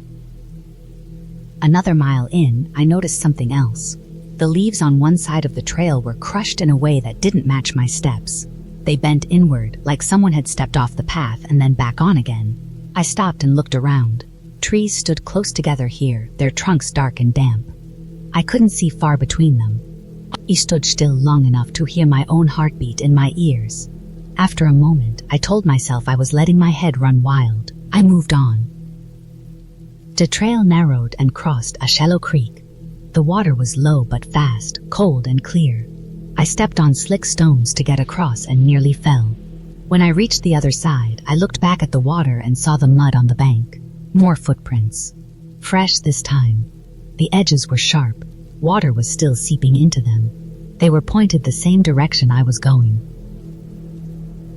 Another mile in, I noticed something else. The leaves on one side of the trail were crushed in a way that didn't match my steps. They bent inward, like someone had stepped off the path and then back on again. I stopped and looked around. Trees stood close together here, their trunks dark and damp. I couldn't see far between them. I stood still long enough to hear my own heartbeat in my ears. After a moment, I told myself I was letting my head run wild. I moved on. The trail narrowed and crossed a shallow creek. The water was low but fast, cold and clear. I stepped on slick stones to get across and nearly fell. When I reached the other side, I looked back at the water and saw the mud on the bank. More footprints. Fresh this time. The edges were sharp. Water was still seeping into them. They were pointed the same direction I was going.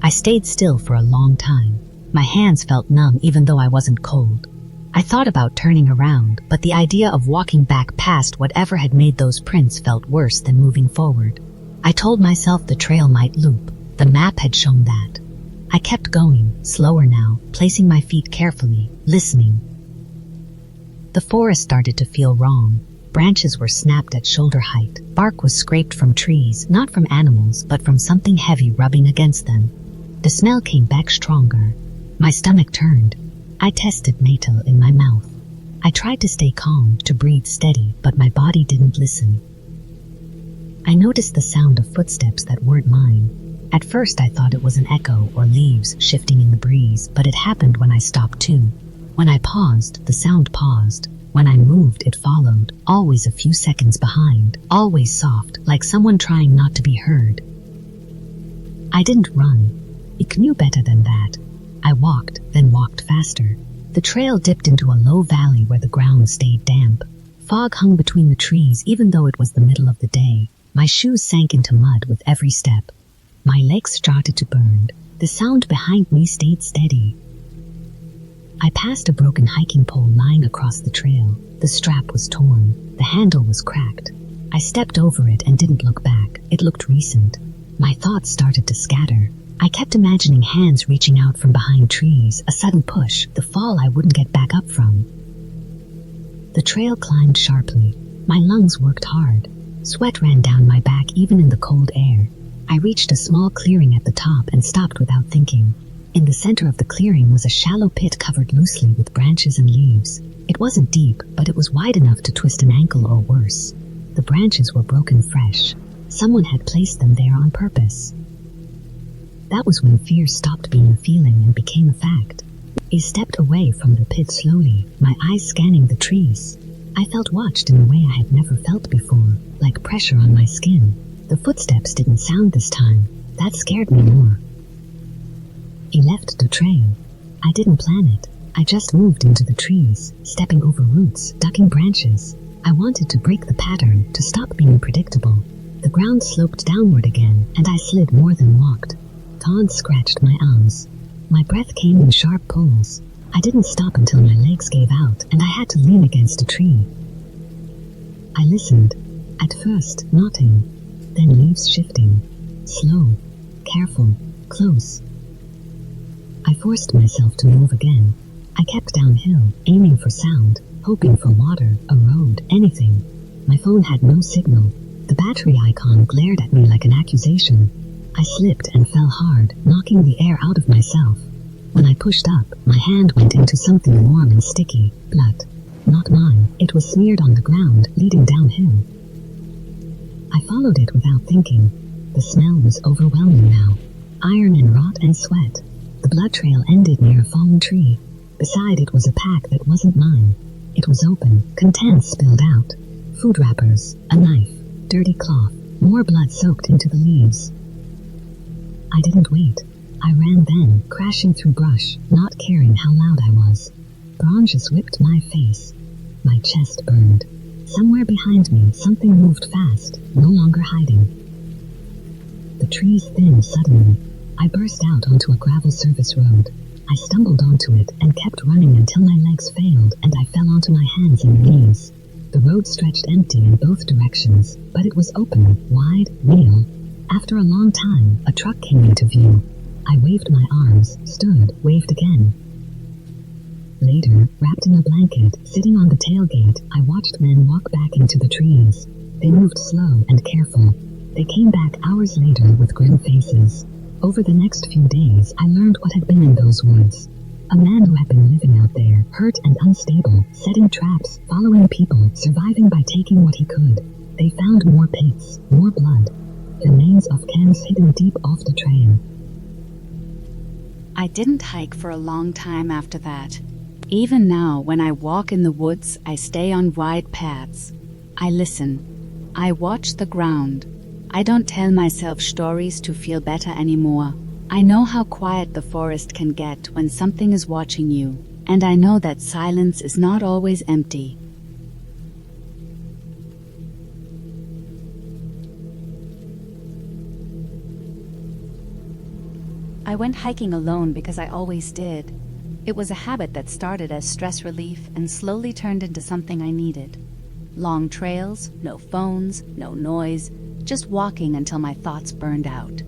I stayed still for a long time. My hands felt numb even though I wasn't cold. I thought about turning around, but the idea of walking back past whatever had made those prints felt worse than moving forward. I told myself the trail might loop. The map had shown that. I kept going, slower now, placing my feet carefully, listening. The forest started to feel wrong. Branches were snapped at shoulder height. Bark was scraped from trees, not from animals, but from something heavy rubbing against them. The smell came back stronger. My stomach turned. I tested metal in my mouth. I tried to stay calm, to breathe steady, but my body didn't listen. I noticed the sound of footsteps that weren't mine. At first I thought it was an echo or leaves shifting in the breeze, but it happened when I stopped too. When I paused, the sound paused. When I moved, it followed, always a few seconds behind, always soft, like someone trying not to be heard. I didn't run. It knew better than that. I walked, then walked faster. The trail dipped into a low valley where the ground stayed damp. Fog hung between the trees even though it was the middle of the day. My shoes sank into mud with every step. My legs started to burn. The sound behind me stayed steady. I passed a broken hiking pole lying across the trail. The strap was torn. The handle was cracked. I stepped over it and didn't look back. It looked recent. My thoughts started to scatter. I kept imagining hands reaching out from behind trees, a sudden push, the fall I wouldn't get back up from. The trail climbed sharply. My lungs worked hard. Sweat ran down my back even in the cold air. I reached a small clearing at the top and stopped without thinking. In the center of the clearing was a shallow pit covered loosely with branches and leaves. It wasn't deep, but it was wide enough to twist an ankle or worse. The branches were broken fresh. Someone had placed them there on purpose. That was when fear stopped being a feeling and became a fact. I stepped away from the pit slowly, my eyes scanning the trees. I felt watched in a way I had never felt before, like pressure on my skin. The footsteps didn't sound this time. That scared me more. I left the trail. I didn't plan it. I just moved into the trees, stepping over roots, ducking branches. I wanted to break the pattern, to stop being predictable. The ground sloped downward again, and I slid more than walked. Thorns scratched my arms. My breath came in sharp pulls. I didn't stop until my legs gave out, and I had to lean against a tree. I listened. At first, nothing. Then leaves shifting. Slow. Careful. Close. I forced myself to move again. I kept downhill, aiming for sound, hoping for water, a road, anything. My phone had no signal. The battery icon glared at me like an accusation. I slipped and fell hard, knocking the air out of myself. When I pushed up, my hand went into something warm and sticky. Blood. Not mine. It was smeared on the ground, leading downhill. I followed it without thinking. The smell was overwhelming now. Iron and rot and sweat. The blood trail ended near a fallen tree. Beside it was a pack that wasn't mine. It was open, contents spilled out. Food wrappers, a knife, dirty cloth, more blood soaked into the leaves. I didn't wait. I ran then, crashing through brush, not caring how loud I was. Branches whipped my face. My chest burned. Somewhere behind me, something moved fast, no longer hiding. The trees thinned suddenly. I burst out onto a gravel service road. I stumbled onto it and kept running until my legs failed and I fell onto my hands and knees. The road stretched empty in both directions, but it was open, wide, real. After a long time, a truck came into view. I waved my arms, stood, waved again. Later, wrapped in a blanket, sitting on the tailgate, I watched men walk back into the trees. They moved slow and careful. They came back hours later with grim faces. Over the next few days, I learned what had been in those woods. A man who had been living out there, hurt and unstable, setting traps, following people, surviving by taking what he could. They found more pits, more blood. The names of camps hidden deep off the trail. I didn't hike for a long time after that. Even now, when I walk in the woods, I stay on wide paths. I listen. I watch the ground. I don't tell myself stories to feel better anymore. I know how quiet the forest can get when something is watching you, and I know that silence is not always empty. I went hiking alone because I always did. It was a habit that started as stress relief and slowly turned into something I needed. Long trails, no phones, no noise, just walking until my thoughts burned out.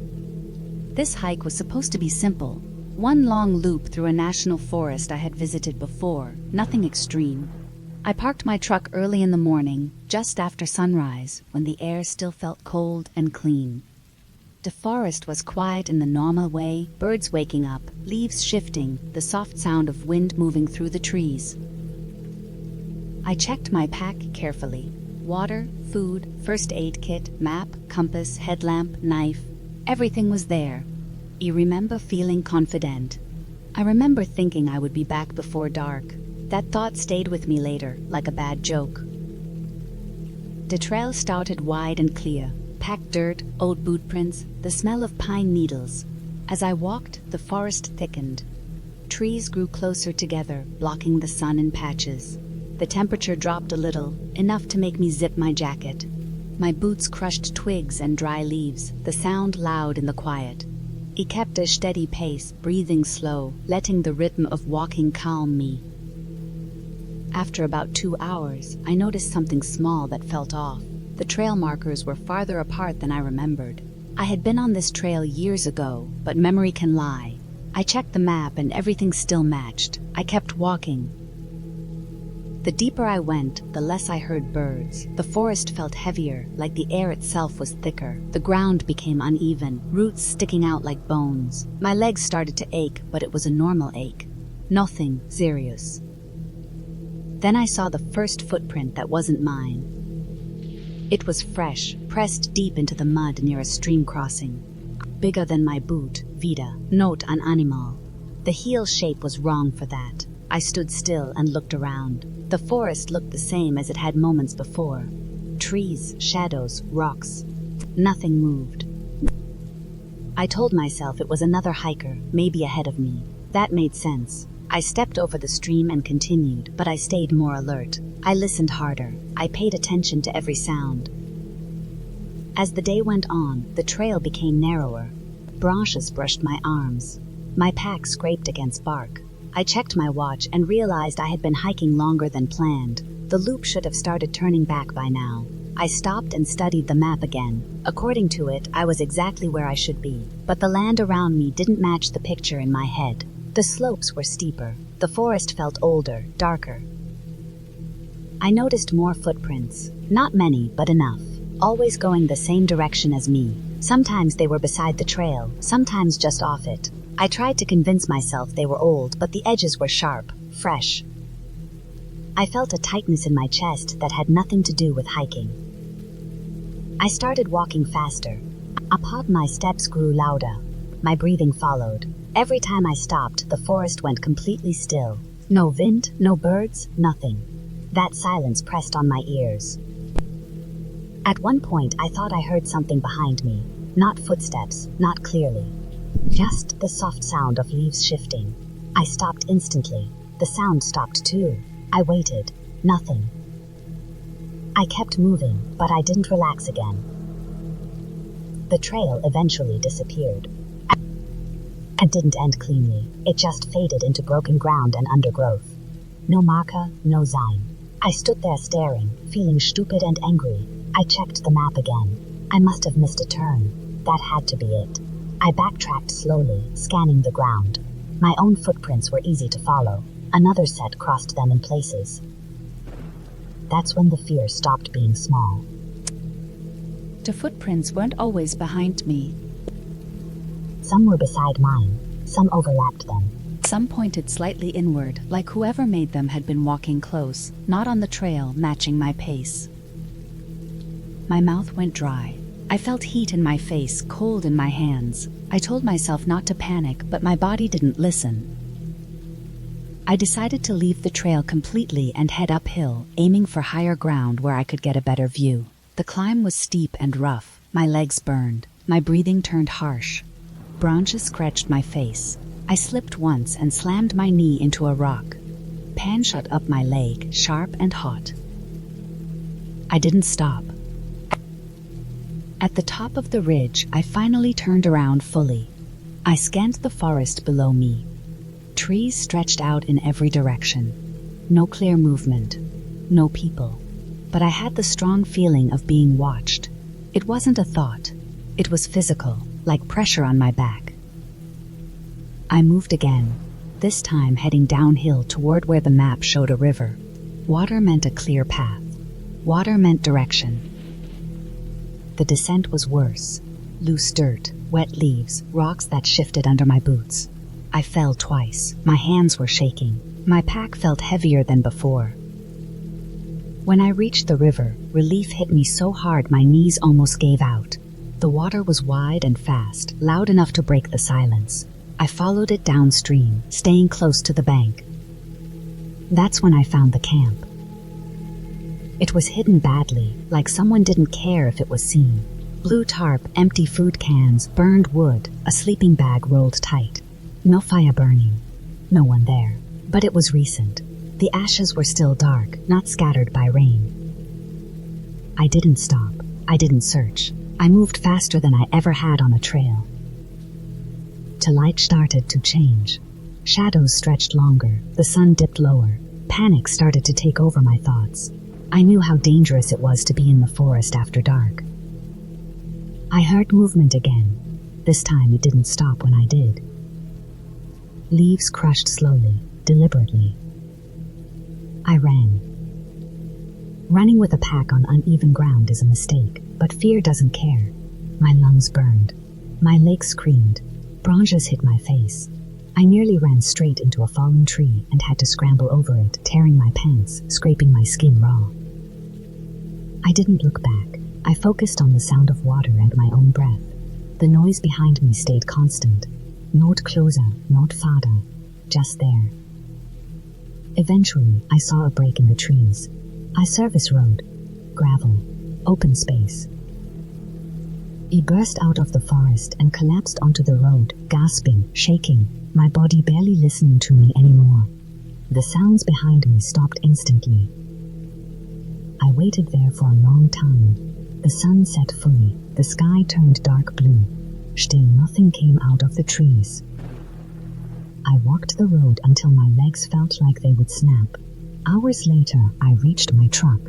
This hike was supposed to be simple. One long loop through a national forest I had visited before, nothing extreme. I parked my truck early in the morning, just after sunrise, when the air still felt cold and clean. The forest was quiet in the normal way, birds waking up, leaves shifting, the soft sound of wind moving through the trees. I checked my pack carefully. Water, food, first aid kit, map, compass, headlamp, knife. Everything was there. I remember feeling confident. I remember thinking I would be back before dark. That thought stayed with me later, like a bad joke. The trail started wide and clear. Packed dirt, old boot prints, the smell of pine needles. As I walked, the forest thickened. Trees grew closer together, blocking the sun in patches. The temperature dropped a little, enough to make me zip my jacket. My boots crushed twigs and dry leaves, the sound loud in the quiet. I kept a steady pace, breathing slow, letting the rhythm of walking calm me. After about 2 hours, I noticed something small that felt off. The trail markers were farther apart than I remembered. I had been on this trail years ago, but memory can lie. I checked the map and everything still matched. I kept walking. The deeper I went, the less I heard birds. The forest felt heavier, like the air itself was thicker. The ground became uneven, roots sticking out like bones. My legs started to ache, but it was a normal ache. Nothing serious. Then I saw the first footprint that wasn't mine. It was fresh, pressed deep into the mud near a stream crossing. Bigger than my boot, Vida, note an animal. The heel shape was wrong for that. I stood still and looked around. The forest looked the same as it had moments before. Trees, shadows, rocks. Nothing moved. I told myself it was another hiker, maybe ahead of me. That made sense. I stepped over the stream and continued, but I stayed more alert. I listened harder. I paid attention to every sound. As the day went on, the trail became narrower. Branches brushed my arms. My pack scraped against bark. I checked my watch and realized I had been hiking longer than planned. The loop should have started turning back by now. I stopped and studied the map again. According to it, I was exactly where I should be. But the land around me didn't match the picture in my head. The slopes were steeper. The forest felt older, darker. I noticed more footprints. Not many, but enough. Always going the same direction as me. Sometimes they were beside the trail, sometimes just off it. I tried to convince myself they were old, but the edges were sharp, fresh. I felt a tightness in my chest that had nothing to do with hiking. I started walking faster. Upon my steps grew louder. My breathing followed. Every time I stopped, the forest went completely still. No wind, no birds, nothing. That silence pressed on my ears. At one point, I thought I heard something behind me. Not footsteps, not clearly. Just the soft sound of leaves shifting. I stopped instantly. The sound stopped too. I waited. Nothing. I kept moving, but I didn't relax again. The trail eventually disappeared. It didn't end cleanly. It just faded into broken ground and undergrowth. No marker, no sign. I stood there staring, feeling stupid and angry. I checked the map again. I must have missed a turn. That had to be it. I backtracked slowly, scanning the ground. My own footprints were easy to follow. Another set crossed them in places. That's when the fear stopped being small. The footprints weren't always behind me. Some were beside mine. Some overlapped them. Some pointed slightly inward, like whoever made them had been walking close, not on the trail, matching my pace. My mouth went dry. I felt heat in my face, cold in my hands. I told myself not to panic, but my body didn't listen. I decided to leave the trail completely and head uphill, aiming for higher ground where I could get a better view. The climb was steep and rough. My legs burned. My breathing turned harsh. Branches scratched my face. I slipped once and slammed my knee into a rock. Pan shot up my leg, sharp and hot. I didn't stop. At the top of the ridge, I finally turned around fully. I scanned the forest below me. Trees stretched out in every direction. No clear movement. No people. But I had the strong feeling of being watched. It wasn't a thought. It was physical, like pressure on my back. I moved again, this time heading downhill toward where the map showed a river. Water meant a clear path. Water meant direction. The descent was worse. Loose dirt, wet leaves, rocks that shifted under my boots. I fell twice. My hands were shaking. My pack felt heavier than before. When I reached the river, relief hit me so hard my knees almost gave out. The water was wide and fast, loud enough to break the silence. I followed it downstream, staying close to the bank. That's when I found the camp. It was hidden badly, like someone didn't care if it was seen. Blue tarp, empty food cans, burned wood, a sleeping bag rolled tight. No fire burning. No one there. But it was recent. The ashes were still dark, not scattered by rain. I didn't stop. I didn't search. I moved faster than I ever had on a trail. The light started to change. Shadows stretched longer. The sun dipped lower. Panic started to take over my thoughts. I knew how dangerous it was to be in the forest after dark. I heard movement again. This time it didn't stop when I did. Leaves crushed slowly, deliberately. I ran. Running with a pack on uneven ground is a mistake, but fear doesn't care. My lungs burned. My legs screamed. Branches hit my face. I nearly ran straight into a fallen tree and had to scramble over it, tearing my pants, scraping my skin raw. I didn't look back. I focused on the sound of water and my own breath. The noise behind me stayed constant. Not closer, not farther, just there. Eventually, I saw a break in the trees. A service road. Gravel. Open space. I burst out of the forest and collapsed onto the road, gasping, shaking, my body barely listening to me anymore. The sounds behind me stopped instantly. I waited there for a long time. The sun set fully. The sky turned dark blue. Still nothing came out of the trees. I walked the road until my legs felt like they would snap. Hours later, I reached my truck.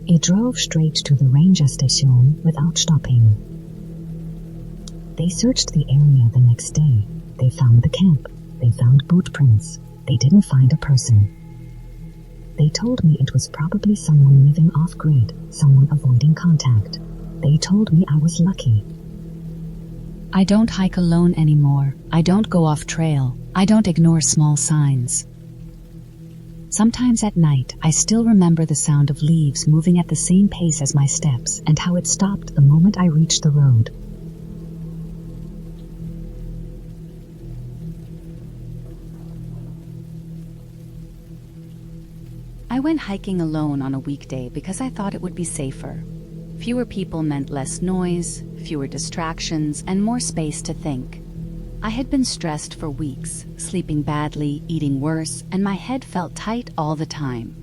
It drove straight to the ranger station without stopping. They searched the area the next day. They found the camp. They found boot prints. They didn't find a person. They told me it was probably someone living off-grid, someone avoiding contact. They told me I was lucky. I don't hike alone anymore. I don't go off trail. I don't ignore small signs. Sometimes at night, I still remember the sound of leaves moving at the same pace as my steps and how it stopped the moment I reached the road. I went hiking alone on a weekday because I thought it would be safer. Fewer people meant less noise, fewer distractions, and more space to think. I had been stressed for weeks, sleeping badly, eating worse, and my head felt tight all the time.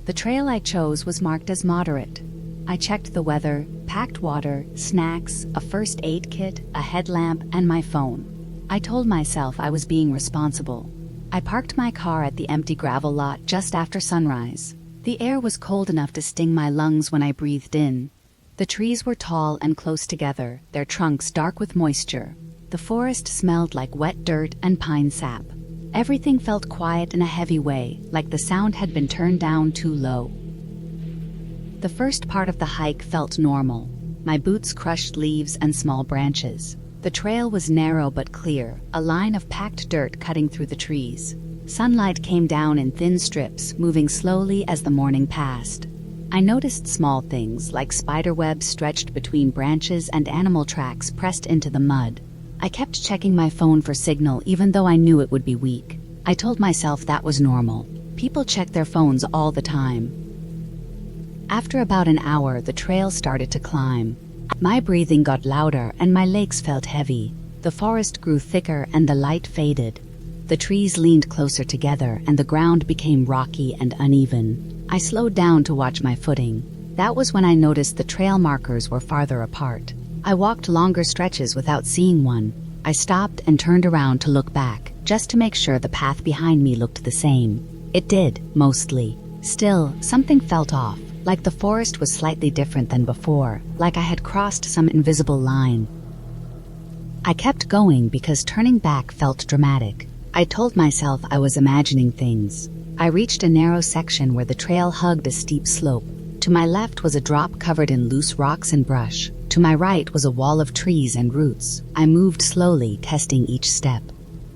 The trail I chose was marked as moderate. I checked the weather, packed water, snacks, a first aid kit, a headlamp, and my phone. I told myself I was being responsible. I parked my car at the empty gravel lot just after sunrise. The air was cold enough to sting my lungs when I breathed in. The trees were tall and close together, their trunks dark with moisture. The forest smelled like wet dirt and pine sap. Everything felt quiet in a heavy way, like the sound had been turned down too low. The first part of the hike felt normal. My boots crushed leaves and small branches. The trail was narrow but clear, a line of packed dirt cutting through the trees. Sunlight came down in thin strips, moving slowly as the morning passed. I noticed small things like spiderwebs stretched between branches and animal tracks pressed into the mud. I kept checking my phone for signal even though I knew it would be weak. I told myself that was normal. People check their phones all the time. After about an hour, the trail started to climb. My breathing got louder and my legs felt heavy. The forest grew thicker and the light faded. The trees leaned closer together and the ground became rocky and uneven. I slowed down to watch my footing. That was when I noticed the trail markers were farther apart. I walked longer stretches without seeing one. I stopped and turned around to look back, just to make sure the path behind me looked the same. It did, mostly. Still, something felt off. Like the forest was slightly different than before, like I had crossed some invisible line. I kept going because turning back felt dramatic. I told myself I was imagining things. I reached a narrow section where the trail hugged a steep slope. To my left was a drop covered in loose rocks and brush. To my right was a wall of trees and roots. I moved slowly, testing each step.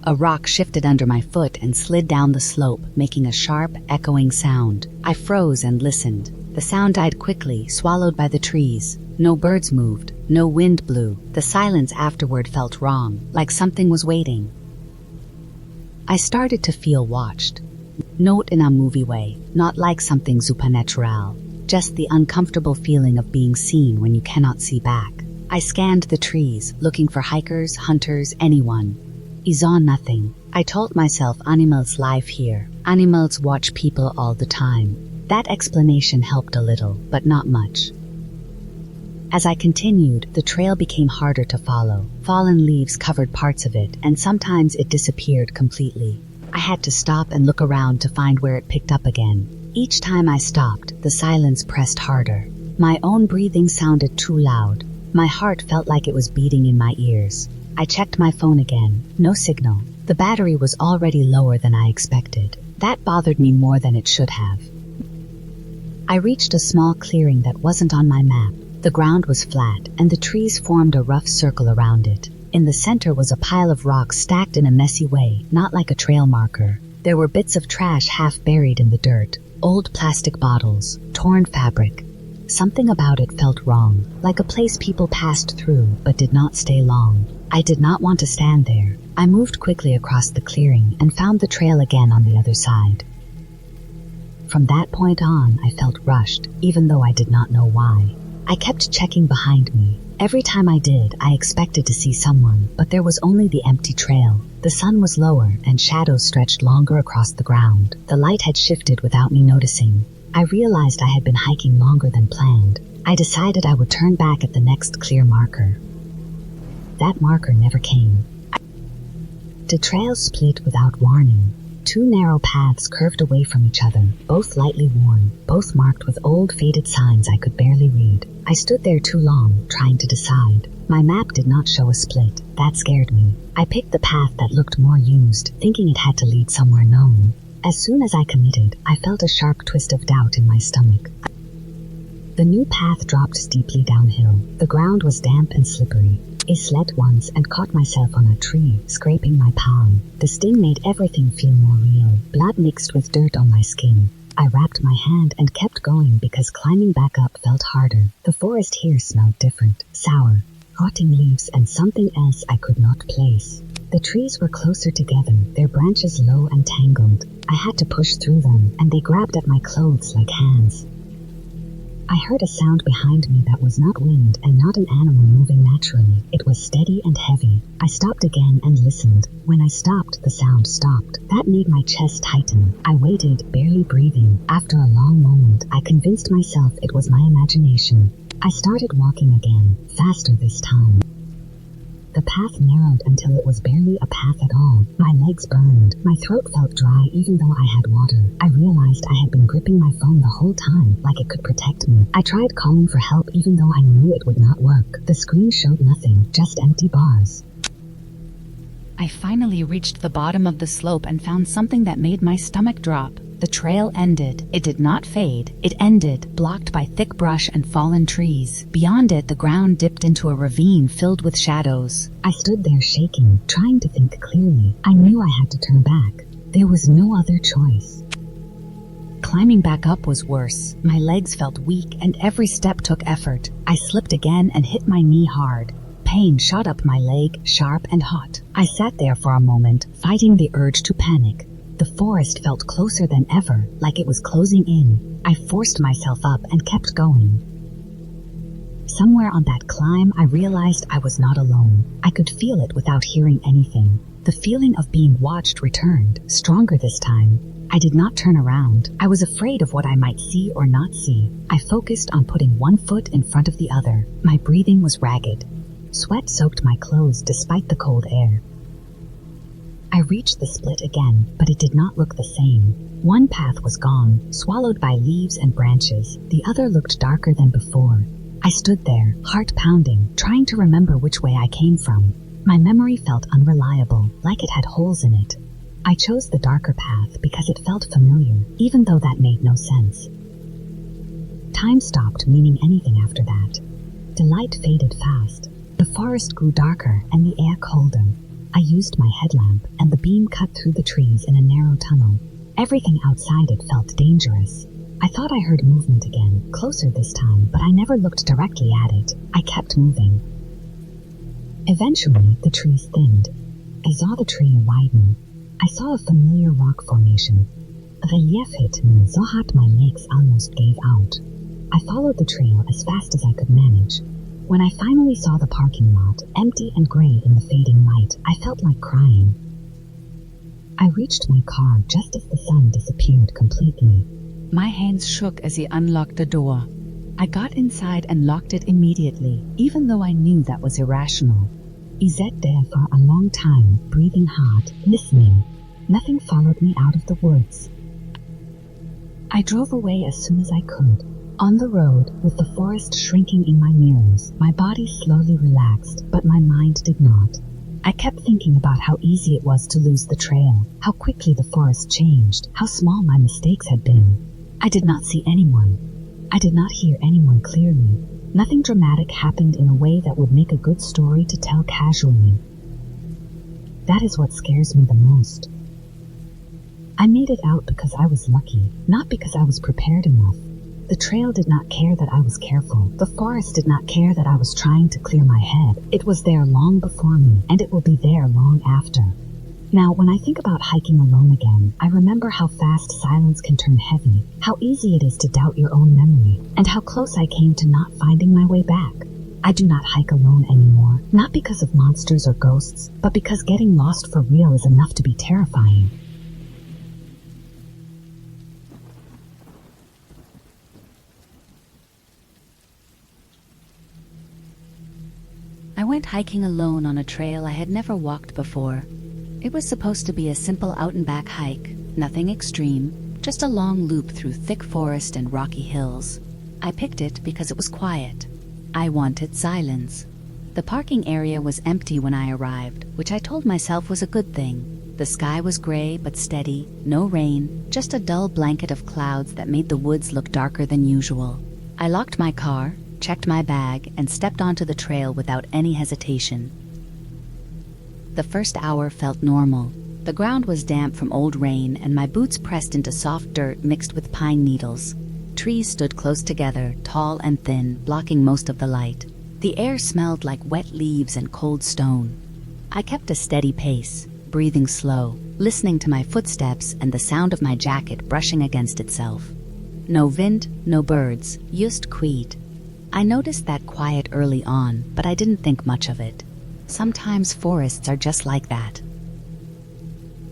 A rock shifted under my foot and slid down the slope, making a sharp, echoing sound. I froze and listened. The sound died quickly, swallowed by the trees. No birds moved, no wind blew. The silence afterward felt wrong, like something was waiting. I started to feel watched. Not in a movie way, not like something supernatural. Just the uncomfortable feeling of being seen when you cannot see back. I scanned the trees, looking for hikers, hunters, anyone. I saw nothing. I told myself animals live here. Animals watch people all the time. That explanation helped a little, but not much. As I continued, the trail became harder to follow. Fallen leaves covered parts of it, and sometimes it disappeared completely. I had to stop and look around to find where it picked up again. Each time I stopped, the silence pressed harder. My own breathing sounded too loud. My heart felt like it was beating in my ears. I checked my phone again. No signal. The battery was already lower than I expected. That bothered me more than it should have. I reached a small clearing that wasn't on my map. The ground was flat, and the trees formed a rough circle around it. In the center was a pile of rocks stacked in a messy way, not like a trail marker. There were bits of trash half buried in the dirt, old plastic bottles, torn fabric. Something about it felt wrong, like a place people passed through but did not stay long. I did not want to stand there. I moved quickly across the clearing and found the trail again on the other side. From that point on, I felt rushed, even though I did not know why. I kept checking behind me. Every time I did, I expected to see someone, but there was only the empty trail. The sun was lower, and shadows stretched longer across the ground. The light had shifted without me noticing. I realized I had been hiking longer than planned. I decided I would turn back at the next clear marker. That marker never came. The trail split without warning. Two narrow paths curved away from each other, both lightly worn, both marked with old faded signs I could barely read. I stood there too long, trying to decide. My map did not show a split. That scared me. I picked the path that looked more used, thinking it had to lead somewhere known. As soon as I committed, I felt a sharp twist of doubt in my stomach. The new path dropped steeply downhill. The ground was damp and slippery. I slid once and caught myself on a tree, scraping my palm. The sting made everything feel more real, blood mixed with dirt on my skin. I wrapped my hand and kept going because climbing back up felt harder. The forest here smelled different, sour, rotting leaves and something else I could not place. The trees were closer together, their branches low and tangled. I had to push through them, and they grabbed at my clothes like hands. I heard a sound behind me that was not wind and not an animal moving naturally. It was steady and heavy. I stopped again and listened. When I stopped, the sound stopped. That made my chest tighten. I waited, barely breathing. After a long moment, I convinced myself it was my imagination. I started walking again, faster this time. The path narrowed until it was barely a path at all. My legs burned. My throat felt dry even though I had water. I realized I had been gripping my phone the whole time, like it could protect me. I tried calling for help even though I knew it would not work. The screen showed nothing, just empty bars. I finally reached the bottom of the slope and found something that made my stomach drop. The trail ended. It did not fade. It ended, blocked by thick brush and fallen trees. Beyond it, the ground dipped into a ravine filled with shadows. I stood there shaking, trying to think clearly. I knew I had to turn back. There was no other choice. Climbing back up was worse. My legs felt weak and every step took effort. I slipped again and hit my knee hard. Pain shot up my leg, sharp and hot. I sat there for a moment, fighting the urge to panic. The forest felt closer than ever, like it was closing in. I forced myself up and kept going. Somewhere on that climb, I realized I was not alone. I could feel it without hearing anything. The feeling of being watched returned, stronger this time. I did not turn around. I was afraid of what I might see or not see. I focused on putting one foot in front of the other. My breathing was ragged. Sweat soaked my clothes despite the cold air. I reached the split again, but it did not look the same. One path was gone, swallowed by leaves and branches. The other looked darker than before. I stood there, heart pounding, trying to remember which way I came from. My memory felt unreliable, like it had holes in it. I chose the darker path because it felt familiar, even though that made no sense. Time stopped meaning anything after that. The light faded fast. The forest grew darker and the air colder. I used my headlamp, and the beam cut through the trees in a narrow tunnel. Everything outside it felt dangerous. I thought I heard movement again, closer this time, but I never looked directly at it. I kept moving. Eventually, the trees thinned. I saw the trail widen. I saw a familiar rock formation. The relief hit me so hard my legs almost gave out. I followed the trail as fast as I could manage. When I finally saw the parking lot, empty and gray in the fading light, I felt like crying. I reached my car just as the sun disappeared completely. My hands shook as he unlocked the door. I got inside and locked it immediately, even though I knew that was irrational. I sat there for a long time, breathing hard, listening. Nothing followed me out of the woods. I drove away as soon as I could. On the road, with the forest shrinking in my mirrors, my body slowly relaxed, but my mind did not. I kept thinking about how easy it was to lose the trail, how quickly the forest changed, how small my mistakes had been. I did not see anyone. I did not hear anyone clearly. Nothing dramatic happened in a way that would make a good story to tell casually. That is what scares me the most. I made it out because I was lucky, not because I was prepared enough. The trail did not care that I was careful. The forest did not care that I was trying to clear my head. It was there long before me, and it will be there long after. Now, when I think about hiking alone again, I remember how fast silence can turn heavy, how easy it is to doubt your own memory, and how close I came to not finding my way back. I do not hike alone anymore, not because of monsters or ghosts, but because getting lost for real is enough to be terrifying. I went hiking alone on a trail I had never walked before. It was supposed to be a simple out-and-back hike, nothing extreme, just a long loop through thick forest and rocky hills. I picked it because it was quiet. I wanted silence. The parking area was empty when I arrived, which I told myself was a good thing. The sky was gray but steady, no rain, just a dull blanket of clouds that made the woods look darker than usual. I locked my car, checked my bag, and stepped onto the trail without any hesitation. The first hour felt normal. The ground was damp from old rain, and my boots pressed into soft dirt mixed with pine needles. Trees stood close together, tall and thin, blocking most of the light. The air smelled like wet leaves and cold stone. I kept a steady pace, breathing slow, listening to my footsteps and the sound of my jacket brushing against itself. No wind, no birds, just quiet. I noticed that quiet early on, but I didn't think much of it. Sometimes forests are just like that.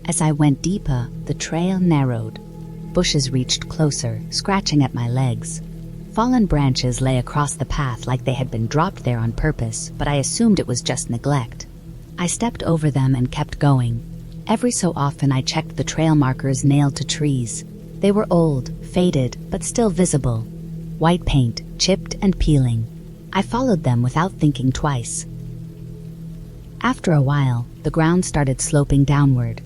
As I went deeper, the trail narrowed. Bushes reached closer, scratching at my legs. Fallen branches lay across the path like they had been dropped there on purpose, but I assumed it was just neglect. I stepped over them and kept going. Every so often I checked the trail markers nailed to trees. They were old, faded, but still visible. White paint, chipped and peeling. I followed them without thinking twice. After a while, the ground started sloping downward.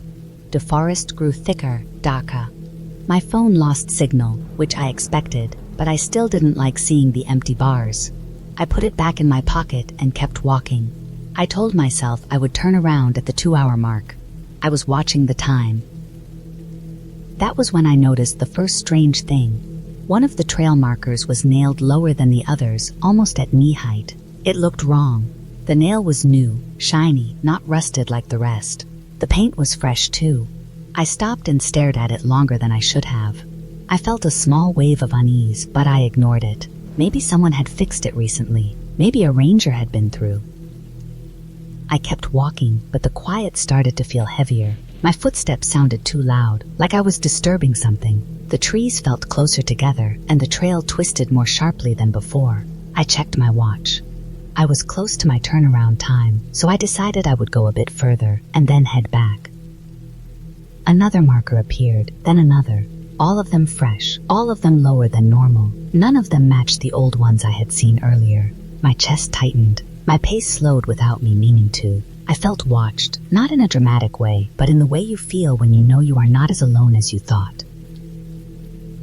The forest grew thicker, darker. My phone lost signal, which I expected, but I still didn't like seeing the empty bars. I put it back in my pocket and kept walking. I told myself I would turn around at the 2-hour mark. I was watching the time. That was when I noticed the first strange thing. One of the trail markers was nailed lower than the others, almost at knee height. It looked wrong. The nail was new, shiny, not rusted like the rest. The paint was fresh too. I stopped and stared at it longer than I should have. I felt a small wave of unease, but I ignored it. Maybe someone had fixed it recently. Maybe a ranger had been through. I kept walking, but the quiet started to feel heavier. My footsteps sounded too loud, like I was disturbing something. The trees felt closer together, and the trail twisted more sharply than before. I checked my watch. I was close to my turnaround time, so I decided I would go a bit further and then head back. Another marker appeared, then another. All of them fresh, all of them lower than normal. None of them matched the old ones I had seen earlier. My chest tightened. My pace slowed without me meaning to. I felt watched, not in a dramatic way, but in the way you feel when you know you are not as alone as you thought.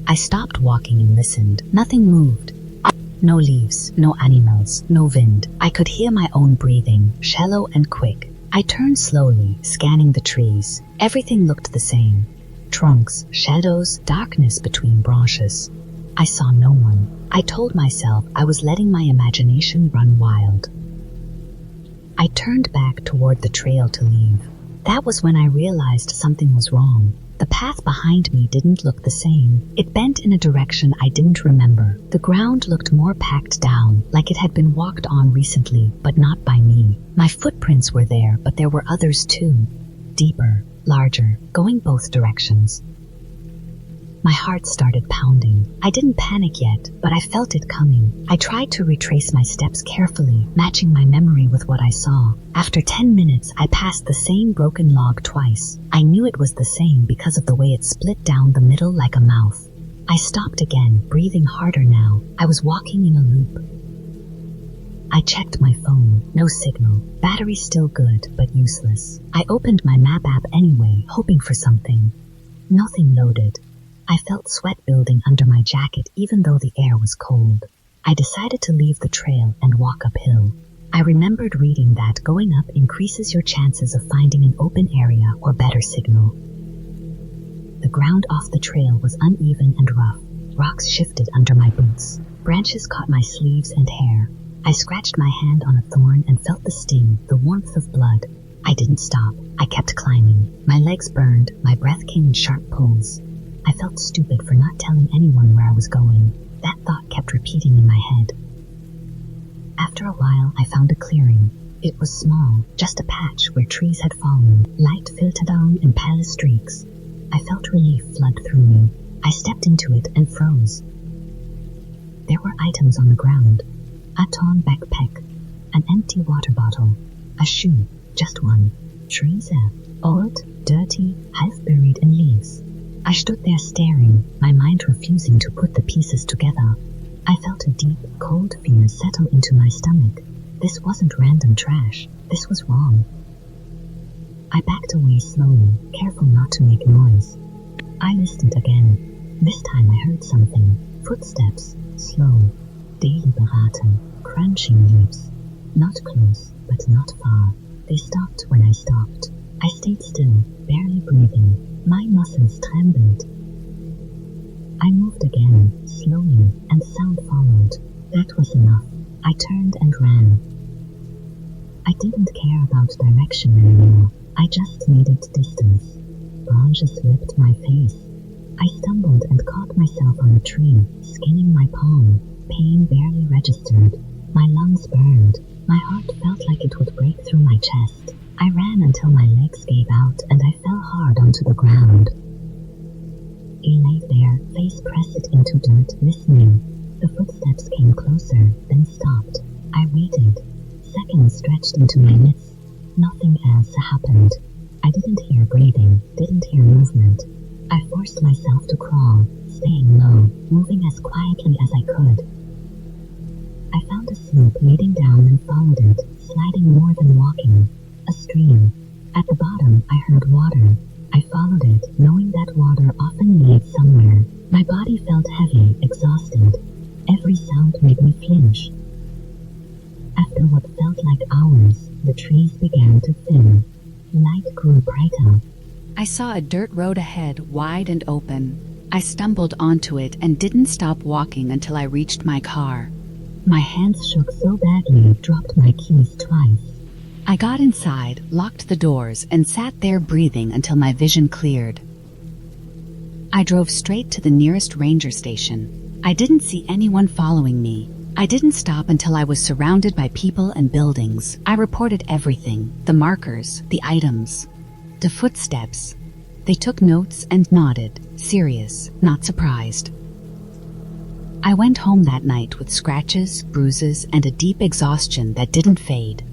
I stopped walking and listened. Nothing moved. No leaves, no animals, no wind. I could hear my own breathing, shallow and quick. I turned slowly, scanning the trees. Everything looked the same. Trunks, shadows, darkness between branches. I saw no one. I told myself I was letting my imagination run wild. I turned back toward the trail to leave. That was when I realized something was wrong. The path behind me didn't look the same. It bent in a direction I didn't remember. The ground looked more packed down, like it had been walked on recently, but not by me. My footprints were there, but there were others too. Deeper, larger, going both directions. My heart started pounding. I didn't panic yet, but I felt it coming. I tried to retrace my steps carefully, matching my memory with what I saw. After 10 minutes, I passed the same broken log twice. I knew it was the same because of the way it split down the middle like a mouth. I stopped again, breathing harder now. I was walking in a loop. I checked my phone. No signal. Battery still good, but useless. I opened my map app anyway, hoping for something. Nothing loaded. I felt sweat building under my jacket even though the air was cold. I decided to leave the trail and walk uphill. I remembered reading that going up increases your chances of finding an open area or better signal. The ground off the trail was uneven and rough. Rocks shifted under my boots. Branches caught my sleeves and hair. I scratched my hand on a thorn and felt the sting, the warmth of blood. I didn't stop. I kept climbing. My legs burned. My breath came in sharp pulls. I felt stupid for not telling anyone where I was going. That thought kept repeating in my head. After a while, I found a clearing. It was small, just a patch where trees had fallen. Light filtered down in pale streaks. I felt relief flood through me. I stepped into it and froze. There were items on the ground. A torn backpack, an empty water bottle, a shoe, just one. Trees there, old, dirty, half buried in leaves. I stood there staring, my mind refusing to put the pieces together. I felt a deep, cold fear settle into my stomach. This wasn't random trash. This was wrong. I backed away slowly, careful not to make noise. I listened again. This time I heard something. Footsteps, slow. daily beraten, crunching lips. Not close, but not far. They stopped when I stopped. I stayed still, barely breathing. My muscles trembled. I moved again, slowly, and sound followed. That was enough. I turned and ran. I didn't care about direction anymore. I just needed distance. Branches whipped my face. I stumbled and caught myself on a tree, skinning my palm. Pain barely registered. My lungs burned. My heart felt like it would break through my chest. I ran until my legs gave out and I fell hard onto the ground. He lay there, face pressed into dirt, listening. The footsteps came closer, then stopped. I waited. Seconds stretched into minutes. Nothing else happened. I didn't hear breathing, didn't hear movement. I forced myself to crawl, staying low, moving as quietly as I could. I found a slope leading down and followed it, sliding more than walking. A stream. At the bottom, I heard water. I followed it, knowing that water often leads somewhere. My body felt heavy, exhausted. Every sound made me flinch. After what felt like hours, the trees began to thin. Light grew brighter. I saw a dirt road ahead, wide and open. I stumbled onto it and didn't stop walking until I reached my car. My hands shook so badly, dropped my keys twice. I got inside, locked the doors, and sat there breathing until my vision cleared. I drove straight to the nearest ranger station. I didn't see anyone following me. I didn't stop until I was surrounded by people and buildings. I reported everything, the markers, the items, the footsteps. They took notes and nodded, serious, not surprised. I went home that night with scratches, bruises, and a deep exhaustion that didn't fade.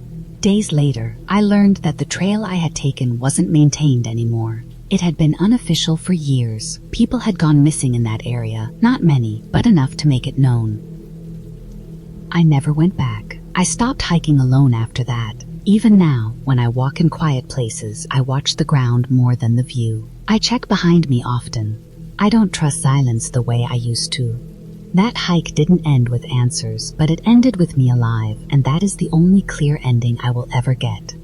Days later, I learned that the trail I had taken wasn't maintained anymore. It had been unofficial for years. People had gone missing in that area, not many, but enough to make it known. I never went back. I stopped hiking alone after that. Even now, when I walk in quiet places, I watch the ground more than the view. I check behind me often. I don't trust silence the way I used to. That hike didn't end with answers, but it ended with me alive, and that is the only clear ending I will ever get.